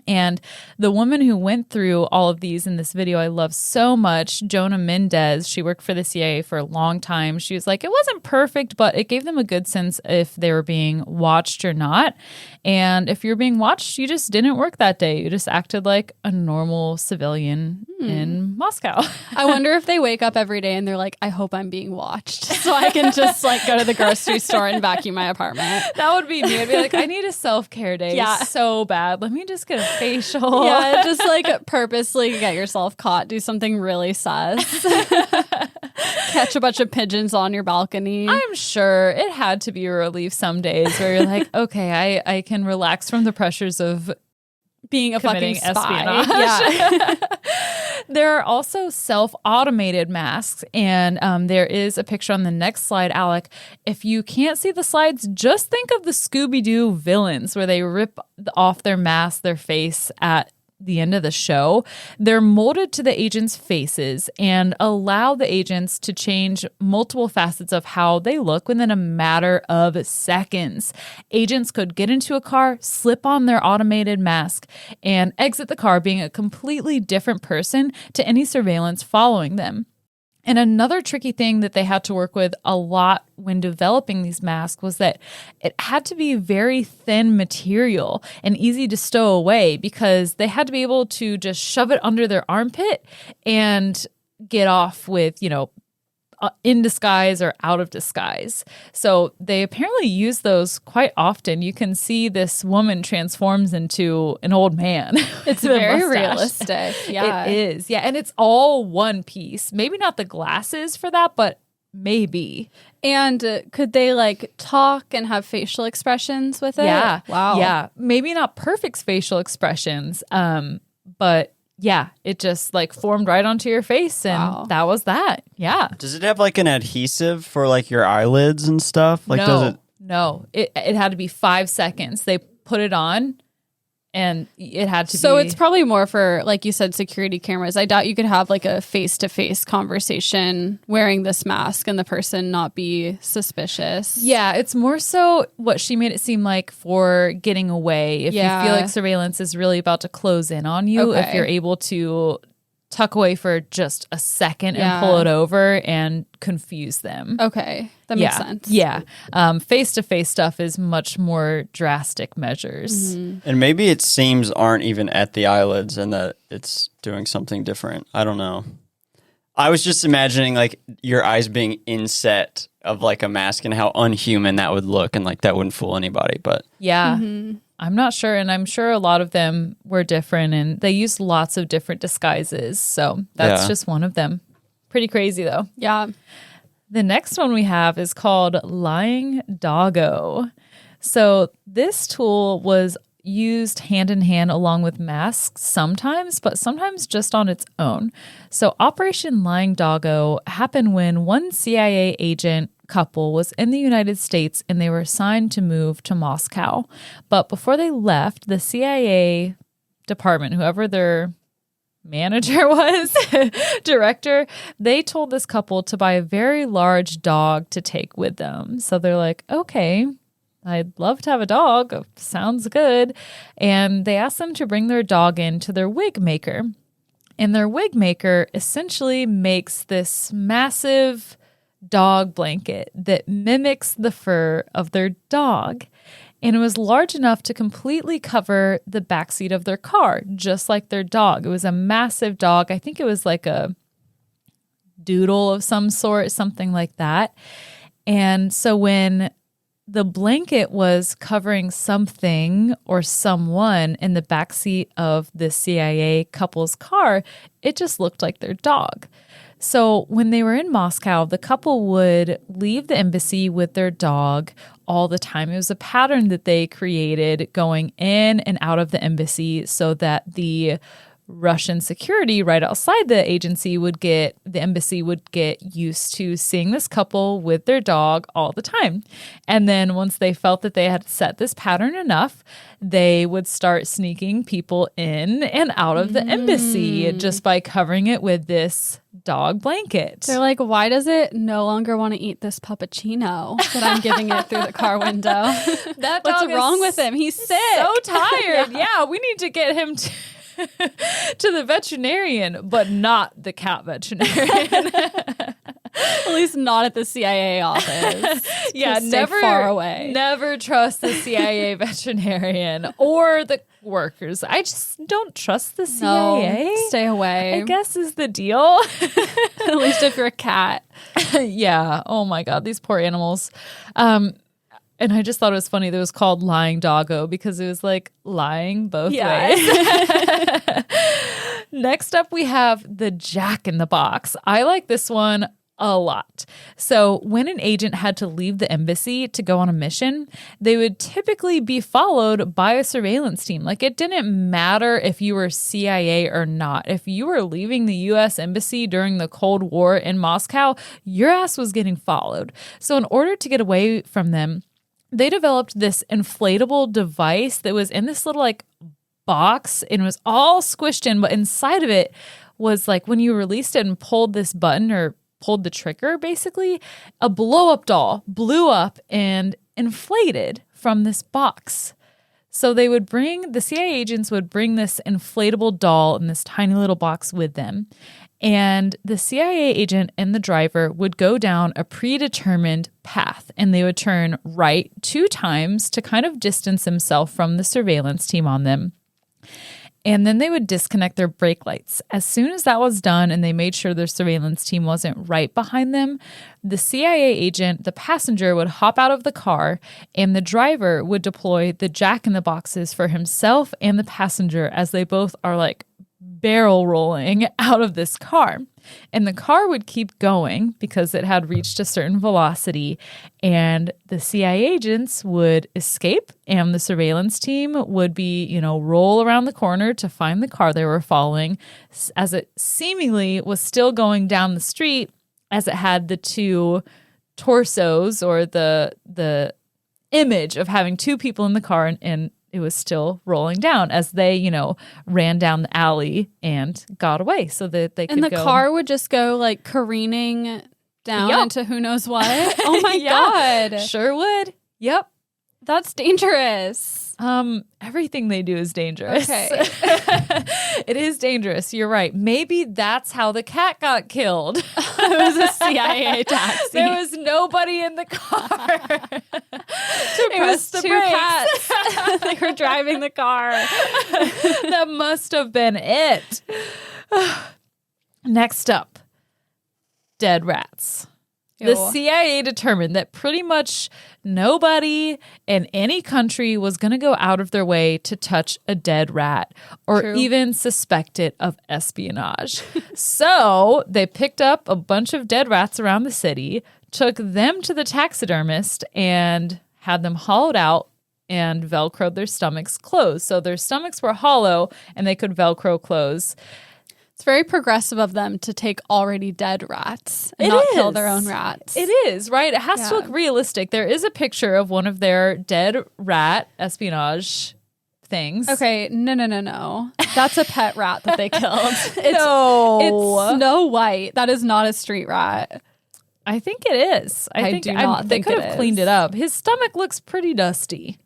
[SPEAKER 2] And the woman who went through all of these in this video, I love so much, Jonah Mendez. She worked for the CIA for a long time. She was like, it wasn't perfect, but it gave them a good sense if they were being watched or not. And if you're being watched, you just didn't work that day. You just acted like a normal civilian in Moscow.
[SPEAKER 1] I wonder if they wake up every day and they're like, I hope I'm being watched so I can just like go to the grocery store and vacuum my apartment.
[SPEAKER 2] That would be me. I'd be like, I need a self-care day so bad. Let me just get a facial.
[SPEAKER 1] Yeah, just like purposely get yourself caught. Do something really sus. Catch a bunch of pigeons on your balcony.
[SPEAKER 2] I'm sure it had to be a relief some days where you're like, okay, I can relax from the pressures of
[SPEAKER 1] being a fucking spy.
[SPEAKER 2] espionage. Yeah. There are also self-automated masks, and there is a picture on the next slide, Alec. If you can't see the slides, just think of the Scooby-Doo villains where they rip off their mask, their face at the end of the show. They're molded to the agents' faces and allow the agents to change multiple facets of how they look within a matter of seconds. Agents could get into a car, slip on their automated mask, and exit the car being a completely different person to any surveillance following them. And another tricky thing that they had to work with a lot when developing these masks was that it had to be very thin material and easy to stow away because they had to be able to just shove it under their armpit and get off with, in disguise or out of disguise. So they apparently use those quite often. You can see this woman transforms into an old man.
[SPEAKER 1] It's very realistic. Yeah.
[SPEAKER 2] It is. Yeah. And it's all one piece. Maybe not the glasses for that, but maybe.
[SPEAKER 1] And could they like talk and have facial expressions with it?
[SPEAKER 2] Yeah.
[SPEAKER 1] Wow.
[SPEAKER 2] Yeah. Maybe not perfect facial expressions, but yeah, it just like formed right onto your face, and that was that. Yeah.
[SPEAKER 3] Does it have like an adhesive for like your eyelids and stuff? Like, does it?
[SPEAKER 2] No, it had to be 5 seconds. They put it on, and it had to be.
[SPEAKER 1] So it's probably more for, like you said, security cameras. I doubt you could have like a face-to-face conversation wearing this mask and the person not be suspicious.
[SPEAKER 2] Yeah, it's more so what she made it seem like for getting away. If you feel like surveillance is really about to close in on you, if you're able to tuck away for just a second and pull it over and confuse them.
[SPEAKER 1] Okay, that makes sense.
[SPEAKER 2] Yeah. Face-to-face stuff is much more drastic measures.
[SPEAKER 1] Mm-hmm.
[SPEAKER 3] And maybe its seams aren't even at the eyelids and that it's doing something different. I don't know. I was just imagining like your eyes being inset of like a mask and how unhuman that would look, and like that wouldn't fool anybody. But
[SPEAKER 2] yeah. Mm-hmm. I'm not sure, and I'm sure a lot of them were different, and they used lots of different disguises, so that's just one of them. Pretty crazy, though.
[SPEAKER 1] Yeah.
[SPEAKER 2] The next one we have is called Lying Doggo. So this tool was used hand in hand along with masks sometimes, but sometimes just on its own. So Operation Lying Doggo happened when one CIA agent couple was in the United States and they were assigned to move to Moscow. But before they left, the CIA department, whoever their manager was, director, they told this couple to buy a very large dog to take with them. So they're like, okay, I'd love to have a dog. Sounds good. And they asked them to bring their dog in to their wig maker. And their wig maker essentially makes this massive dog blanket that mimics the fur of their dog. And it was large enough to completely cover the backseat of their car, just like their dog. It was a massive dog. I think it was like a doodle of some sort, something like that. And so when the blanket was covering something or someone in the backseat of the CIA couple's car, it just looked like their dog. So when they were in Moscow, the couple would leave the embassy with their dog all the time. It was a pattern that they created going in and out of the embassy so that the Russian security right outside the embassy would get used to seeing this couple with their dog all the time. And then once they felt that they had set this pattern enough, they would start sneaking people in and out of the embassy just by covering it with this dog blanket.
[SPEAKER 1] They're like, why does it no longer want to eat this puppuccino that I'm giving it through the car window?
[SPEAKER 2] That
[SPEAKER 1] What's
[SPEAKER 2] dog
[SPEAKER 1] wrong
[SPEAKER 2] is
[SPEAKER 1] with him? He's sick.
[SPEAKER 2] so tired. Yeah, we need to get him to the veterinarian, but not the cat veterinarian.
[SPEAKER 1] At least not at the CIA office.
[SPEAKER 2] Yeah,
[SPEAKER 1] stay far away.
[SPEAKER 2] Never trust the CIA veterinarian or the workers. I just don't trust the CIA.
[SPEAKER 1] No, stay away.
[SPEAKER 2] I guess is the deal.
[SPEAKER 1] At least if you're a cat.
[SPEAKER 2] Yeah. Oh my God, these poor animals. And I just thought it was funny that it was called Lying Doggo because it was like lying both ways. Next up, we have the Jack in the Box. I like this one a lot. So when an agent had to leave the embassy to go on a mission, they would typically be followed by a surveillance team. Like it didn't matter if you were CIA or not. If you were leaving the U.S. embassy during the Cold War in Moscow, your ass was getting followed. So in order to get away from them, they developed this inflatable device that was in this little like box and was all squished in, but inside of it was like when you released it and pulled this button or pulled the trigger, basically, a blow-up doll blew up and inflated from this box. So the CIA agents would bring this inflatable doll in this tiny little box with them. And the CIA agent and the driver would go down a predetermined path and they would turn right 2 times to kind of distance themselves from the surveillance team on them. And then they would disconnect their brake lights. As soon as that was done and they made sure their surveillance team wasn't right behind them, the CIA agent, the passenger, would hop out of the car and the driver would deploy the jack-in-the-boxes for himself and the passenger as they both are like barrel rolling out of this car. And the car would keep going because it had reached a certain velocity, and the CIA agents would escape and the surveillance team would roll around the corner to find the car they were following as it seemingly was still going down the street as it had the 2 torsos or the image of having 2 people in the car and it was still rolling down as they, ran down the alley and got away so that they could
[SPEAKER 1] go. And the
[SPEAKER 2] go.
[SPEAKER 1] car would just go like careening down into who knows what. Oh my God.
[SPEAKER 2] Sure would. Yep.
[SPEAKER 1] That's dangerous.
[SPEAKER 2] Everything they do is dangerous.
[SPEAKER 1] Okay.
[SPEAKER 2] It is dangerous. You're right. Maybe that's how the cat got killed.
[SPEAKER 1] It was a CIA taxi.
[SPEAKER 2] There was nobody in the car.
[SPEAKER 1] It was 2 cats. They were driving the car.
[SPEAKER 2] That must have been it. Next up, dead rats. The CIA determined that pretty much nobody in any country was going to go out of their way to touch a dead rat or even suspect it of espionage. So they picked up a bunch of dead rats around the city, took them to the taxidermist, and had them hollowed out and Velcroed their stomachs closed. So their stomachs were hollow and they could Velcro close.
[SPEAKER 1] It's very progressive of them to take already dead rats and not kill their own rats.
[SPEAKER 2] It is, right? It has to look realistic. There is a picture of one of their dead rat espionage things.
[SPEAKER 1] Okay, no. That's a pet rat that they killed.
[SPEAKER 2] No.
[SPEAKER 1] It's Snow White. That is not a street rat.
[SPEAKER 2] I think it is. I think
[SPEAKER 1] do not
[SPEAKER 2] they
[SPEAKER 1] think
[SPEAKER 2] could
[SPEAKER 1] it
[SPEAKER 2] have
[SPEAKER 1] is.
[SPEAKER 2] cleaned it up. His stomach looks pretty dusty.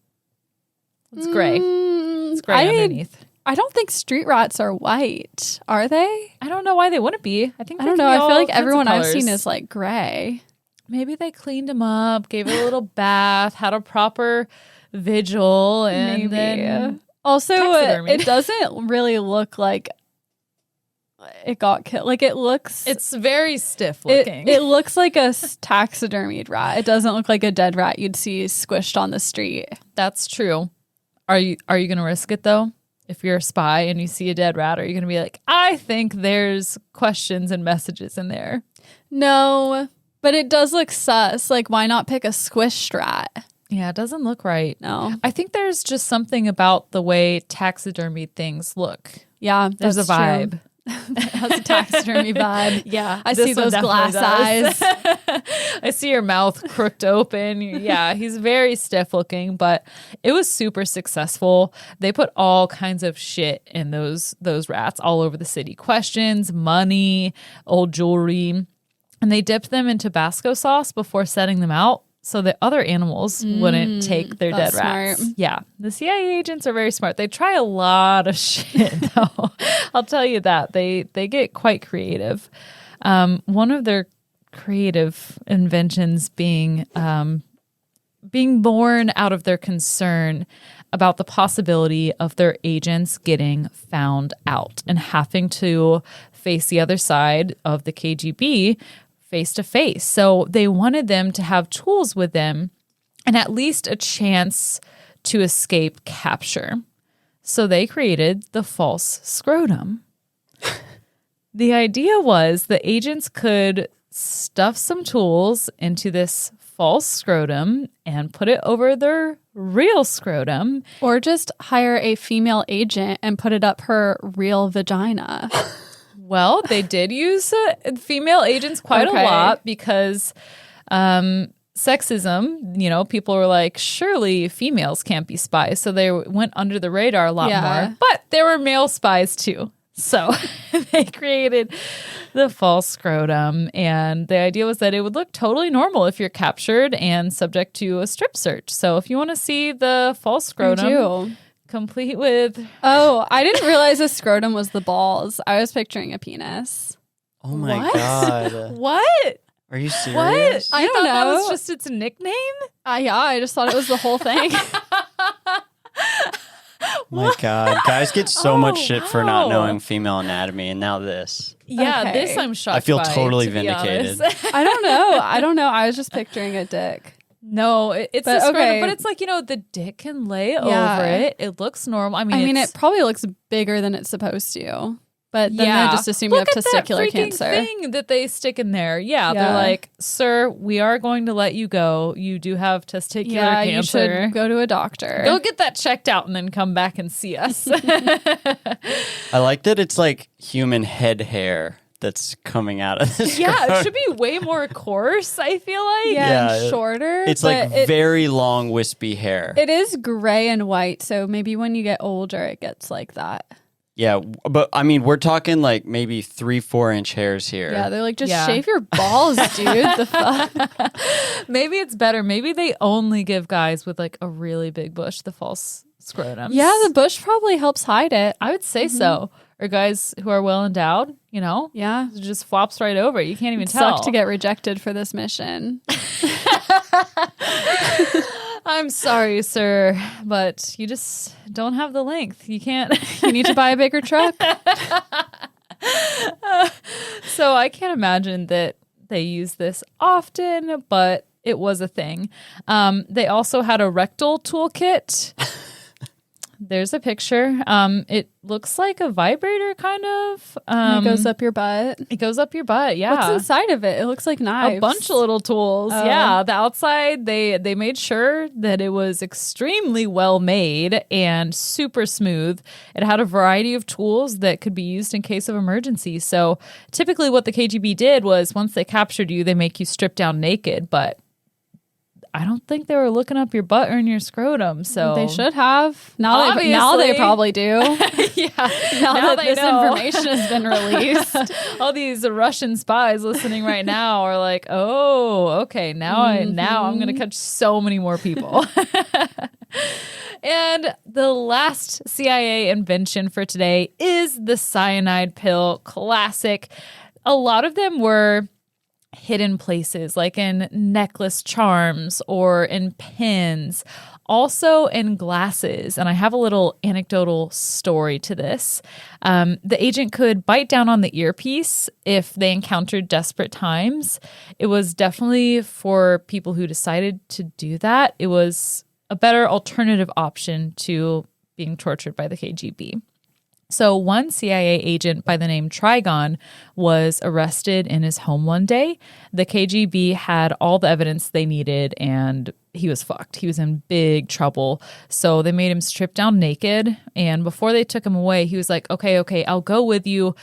[SPEAKER 2] It's gray. It's gray underneath.
[SPEAKER 1] I don't think street rats are white, are they?
[SPEAKER 2] I don't know why they wouldn't be. I
[SPEAKER 1] don't know. I feel like everyone I've seen is like gray.
[SPEAKER 2] Maybe they cleaned him up, gave it a little bath, had a proper vigil, and then
[SPEAKER 1] also
[SPEAKER 2] taxidermied.
[SPEAKER 1] it doesn't really look like it got killed. Like
[SPEAKER 2] it's very stiff looking.
[SPEAKER 1] It looks like a taxidermied rat. It doesn't look like a dead rat you'd see squished on the street.
[SPEAKER 2] That's true. Are you going to risk it though? If you're a spy and you see a dead rat, are you going to be like, I think there's questions and messages in there?
[SPEAKER 1] No, but it does look sus. Like, why not pick a squished rat?
[SPEAKER 2] Yeah, it doesn't look right.
[SPEAKER 1] No.
[SPEAKER 2] I think there's just something about the way taxidermy things look.
[SPEAKER 1] Yeah,
[SPEAKER 2] There's a
[SPEAKER 1] that's true.
[SPEAKER 2] vibe.
[SPEAKER 1] That's a taxidermy vibe.
[SPEAKER 2] Yeah,
[SPEAKER 1] I
[SPEAKER 2] this
[SPEAKER 1] see
[SPEAKER 2] one
[SPEAKER 1] those glass
[SPEAKER 2] definitely
[SPEAKER 1] eyes.
[SPEAKER 2] does. I see your mouth crooked open. Yeah, he's very stiff looking, but it was super successful. They put all kinds of shit in those rats all over the city. Questions, money, old jewelry, and they dipped them in Tabasco sauce before setting them out so that other animals wouldn't take their dead
[SPEAKER 1] that's
[SPEAKER 2] rats.
[SPEAKER 1] smart.
[SPEAKER 2] Yeah, the CIA agents are very smart. They try a lot of shit, though. I'll tell you that. They get quite creative. One of their creative inventions being born out of their concern about the possibility of their agents getting found out and having to face the other side of the KGB face to face. So they wanted them to have tools with them and at least a chance to escape capture. So they created the false scrotum. The idea was the agents could stuff some tools into this false scrotum and put it over their real scrotum.
[SPEAKER 1] Or just hire a female agent and put it up her real vagina.
[SPEAKER 2] Well, they did use female agents quite a lot because sexism, people were like, surely females can't be spies. So they went under the radar a lot more. But there were male spies too. So they created the false scrotum. And the idea was that it would look totally normal if you're captured and subject to a strip search. So if you want to see the false scrotum, complete with...
[SPEAKER 1] Oh, I didn't realize a scrotum was the balls. I was picturing a penis.
[SPEAKER 3] Oh my
[SPEAKER 2] What?
[SPEAKER 3] God.
[SPEAKER 2] What?
[SPEAKER 3] Are you serious?
[SPEAKER 2] What?
[SPEAKER 1] I don't
[SPEAKER 2] thought that
[SPEAKER 1] know.
[SPEAKER 2] was just its nickname?
[SPEAKER 1] Yeah, I just thought it was the whole thing.
[SPEAKER 3] My God. Guys get so much shit for not
[SPEAKER 2] wow.
[SPEAKER 3] knowing female anatomy, and now this.
[SPEAKER 2] Yeah,
[SPEAKER 1] Okay.
[SPEAKER 2] this I'm shocked
[SPEAKER 3] I feel
[SPEAKER 2] by,
[SPEAKER 3] totally
[SPEAKER 2] to be
[SPEAKER 3] vindicated.
[SPEAKER 2] honest.
[SPEAKER 1] I don't know. I was just picturing a dick.
[SPEAKER 2] No, it's
[SPEAKER 1] But
[SPEAKER 2] a scrotum,
[SPEAKER 1] okay.
[SPEAKER 2] but it's like, the dick can lay
[SPEAKER 1] Yeah.
[SPEAKER 2] over it. It looks normal. I mean,
[SPEAKER 1] it probably looks bigger than it's supposed to. But then
[SPEAKER 2] yeah.
[SPEAKER 1] they just assume you have
[SPEAKER 2] Look at that
[SPEAKER 1] testicular
[SPEAKER 2] freaking
[SPEAKER 1] cancer.
[SPEAKER 2] thing that they stick in there. Yeah,
[SPEAKER 1] Yeah.
[SPEAKER 2] they're like, sir, we are going to let you go. You do have testicular
[SPEAKER 1] Yeah, you
[SPEAKER 2] cancer.
[SPEAKER 1] should go to a doctor.
[SPEAKER 2] Go get that checked out and then come back and see us.
[SPEAKER 3] I like that it's like human head hair that's coming out of this.
[SPEAKER 2] Yeah, it should be way more coarse, I feel like.
[SPEAKER 1] Yeah,
[SPEAKER 3] Yeah,
[SPEAKER 1] and shorter.
[SPEAKER 3] It's
[SPEAKER 1] but
[SPEAKER 3] like very long, wispy hair.
[SPEAKER 1] it is gray and white, so maybe when you get older, it gets like that.
[SPEAKER 3] Yeah, but I mean, we're talking like maybe 3-4 inch hairs here.
[SPEAKER 1] Yeah, they're like, just
[SPEAKER 2] Yeah.
[SPEAKER 1] shave your balls, dude. The fuck?
[SPEAKER 2] Maybe it's better. Maybe they only give guys with like a really big bush the false scrotums.
[SPEAKER 1] Yeah, the bush probably helps hide it.
[SPEAKER 2] I would say so. Or guys who are well endowed,
[SPEAKER 1] Yeah.
[SPEAKER 2] it just flops right over. You can't even tell.
[SPEAKER 1] Suck to get rejected for this mission.
[SPEAKER 2] I'm sorry, sir, but you just don't have the length. You can't.
[SPEAKER 1] You need to buy a bigger truck.
[SPEAKER 2] So I can't imagine that they use this often, but it was a thing. They also had a rectal toolkit. There's a picture. It looks like a vibrator, kind of.
[SPEAKER 1] It goes up your butt.
[SPEAKER 2] It goes up your butt. Yeah.
[SPEAKER 1] What's inside of it? It looks like knives.
[SPEAKER 2] A bunch of little tools.
[SPEAKER 1] Oh.
[SPEAKER 2] Yeah. The outside, they made sure that it was extremely well made and super smooth. It had a variety of tools that could be used in case of emergency. So typically what the KGB did was once they captured you, they make you strip down naked. But I don't think they were looking up your butt or in your scrotum. So
[SPEAKER 1] They should have. Now they
[SPEAKER 2] Obviously.
[SPEAKER 1] probably do.
[SPEAKER 2] yeah.
[SPEAKER 1] Now that
[SPEAKER 2] they
[SPEAKER 1] this
[SPEAKER 2] know.
[SPEAKER 1] information has been released.
[SPEAKER 2] All these Russian spies listening right now are like, "Oh, okay, now I'm going to catch so many more people." And the last CIA invention for today is the cyanide pill. Classic. A lot of them were hidden places, like in necklace charms or in pins, also in glasses. And I have a little anecdotal story to this. The agent could bite down on the earpiece if they encountered desperate times. It was definitely for people who decided to do that. It was a better alternative option to being tortured by the KGB. So one CIA agent by the name Trigon was arrested in his home one day. The KGB had all the evidence they needed and he was fucked. He was in big trouble. So they made him strip down naked. And before they took him away, he was like, okay, I'll go with you.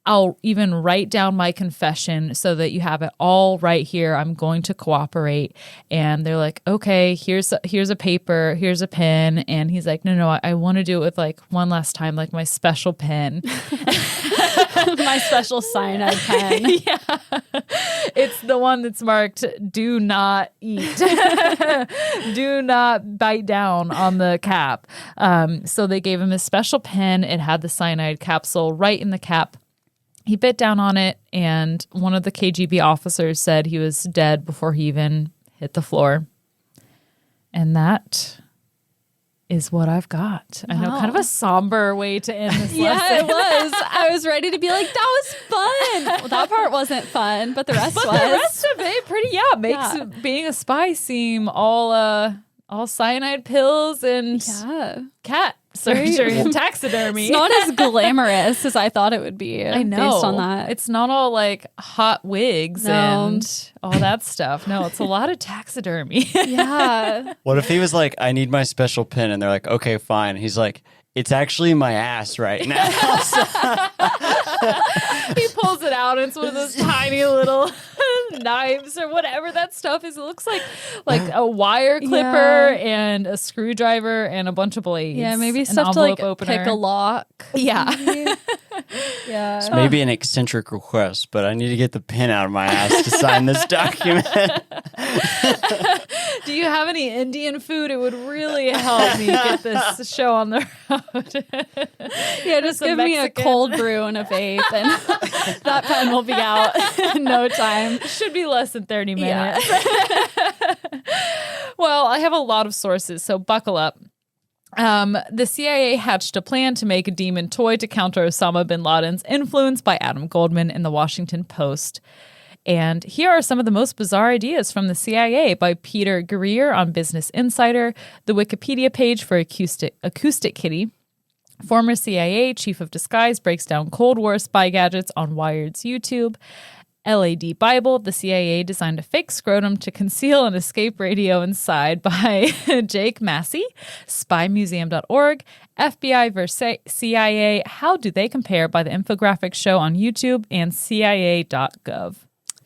[SPEAKER 2] I'll even write down my confession so that you have it all right here. I'm going to cooperate. And they're like, okay, here's a paper, here's a pen. And he's like, no, I want to do it with like one last time, like my special pen.
[SPEAKER 1] My special cyanide pen.
[SPEAKER 2] Yeah. It's the one that's marked, do not eat. Do not bite down on the cap. So they gave him a special pen. It had the cyanide capsule right in the cap. He bit down on it, and one of the KGB officers said he was dead before he even hit the floor. And that is what I've got. I know, kind of a somber way to end this lesson.
[SPEAKER 1] Yeah, it was. I was ready to be like, that was fun. Well, that part wasn't fun, but the rest was.
[SPEAKER 2] The rest of it makes being a spy seem all cyanide pills and cat surgery and taxidermy.
[SPEAKER 1] It's not as glamorous as I thought it would be.
[SPEAKER 2] I know.
[SPEAKER 1] Based on that.
[SPEAKER 2] It's not all like hot wigs and all that stuff. No, it's a lot of taxidermy.
[SPEAKER 1] Yeah.
[SPEAKER 3] What if he was like, I need my special pin, and they're like, okay, fine. He's like, it's actually my ass right now.
[SPEAKER 2] He pulls it out, and it's one of those tiny little knives or whatever that stuff is. It looks like a wire clipper and a screwdriver and a bunch of blades.
[SPEAKER 1] Yeah, maybe stuff to like
[SPEAKER 2] opener.
[SPEAKER 1] pick a lock.
[SPEAKER 2] Yeah.
[SPEAKER 1] Yeah.
[SPEAKER 3] It's maybe an eccentric request, but I need to get the pin out of my ass to sign this document.
[SPEAKER 2] Do you have any Indian food? It would really help me get this show on the road.
[SPEAKER 1] Yeah, just give me a cold brew and a vape, and that pen will be out in no time.
[SPEAKER 2] Should be less than 30 minutes. Yeah. Well, I have a lot of sources, so buckle up. The CIA hatched a plan to make a demon toy to counter Osama bin Laden's influence by Adam Goldman in the Washington Post. And here are some of the most bizarre ideas from the CIA by Peter Greer on Business Insider, the Wikipedia page for Acoustic Kitty. Former CIA chief of disguise breaks down Cold War spy gadgets on Wired's YouTube. LAD Bible, the CIA designed a fake scrotum to conceal an escape radio inside by Jake Massey. SpyMuseum.org, FBI versus CIA, how do they compare by the infographic show on YouTube, and CIA.gov.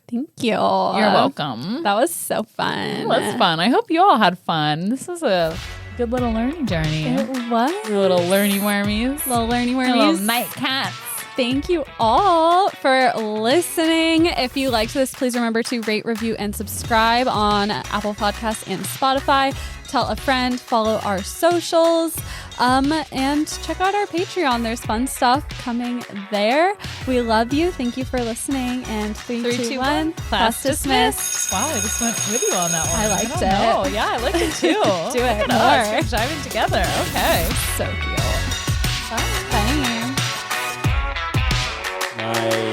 [SPEAKER 1] Thank you.
[SPEAKER 2] You're welcome.
[SPEAKER 1] That was so fun.
[SPEAKER 2] Well, that's fun. I hope you all had fun. This was a good little learning journey.
[SPEAKER 1] It was.
[SPEAKER 2] Little learny wormies.
[SPEAKER 1] Little learny wormies.
[SPEAKER 2] Little night cats.
[SPEAKER 1] Thank you all for listening. If you liked this, please remember to rate, review, and subscribe on Apple Podcasts and Spotify. Tell a friend, follow our socials, and check out our Patreon. There's fun stuff coming there. We love you. Thank you for listening. And 3, 2, 1, class dismissed.
[SPEAKER 2] Wow, I just went with you on that one.
[SPEAKER 1] I liked
[SPEAKER 2] it. Oh, yeah, I liked it too.
[SPEAKER 1] Do it more.
[SPEAKER 2] We're diving together. Okay.
[SPEAKER 1] So cute. Bye.
[SPEAKER 3] Nice.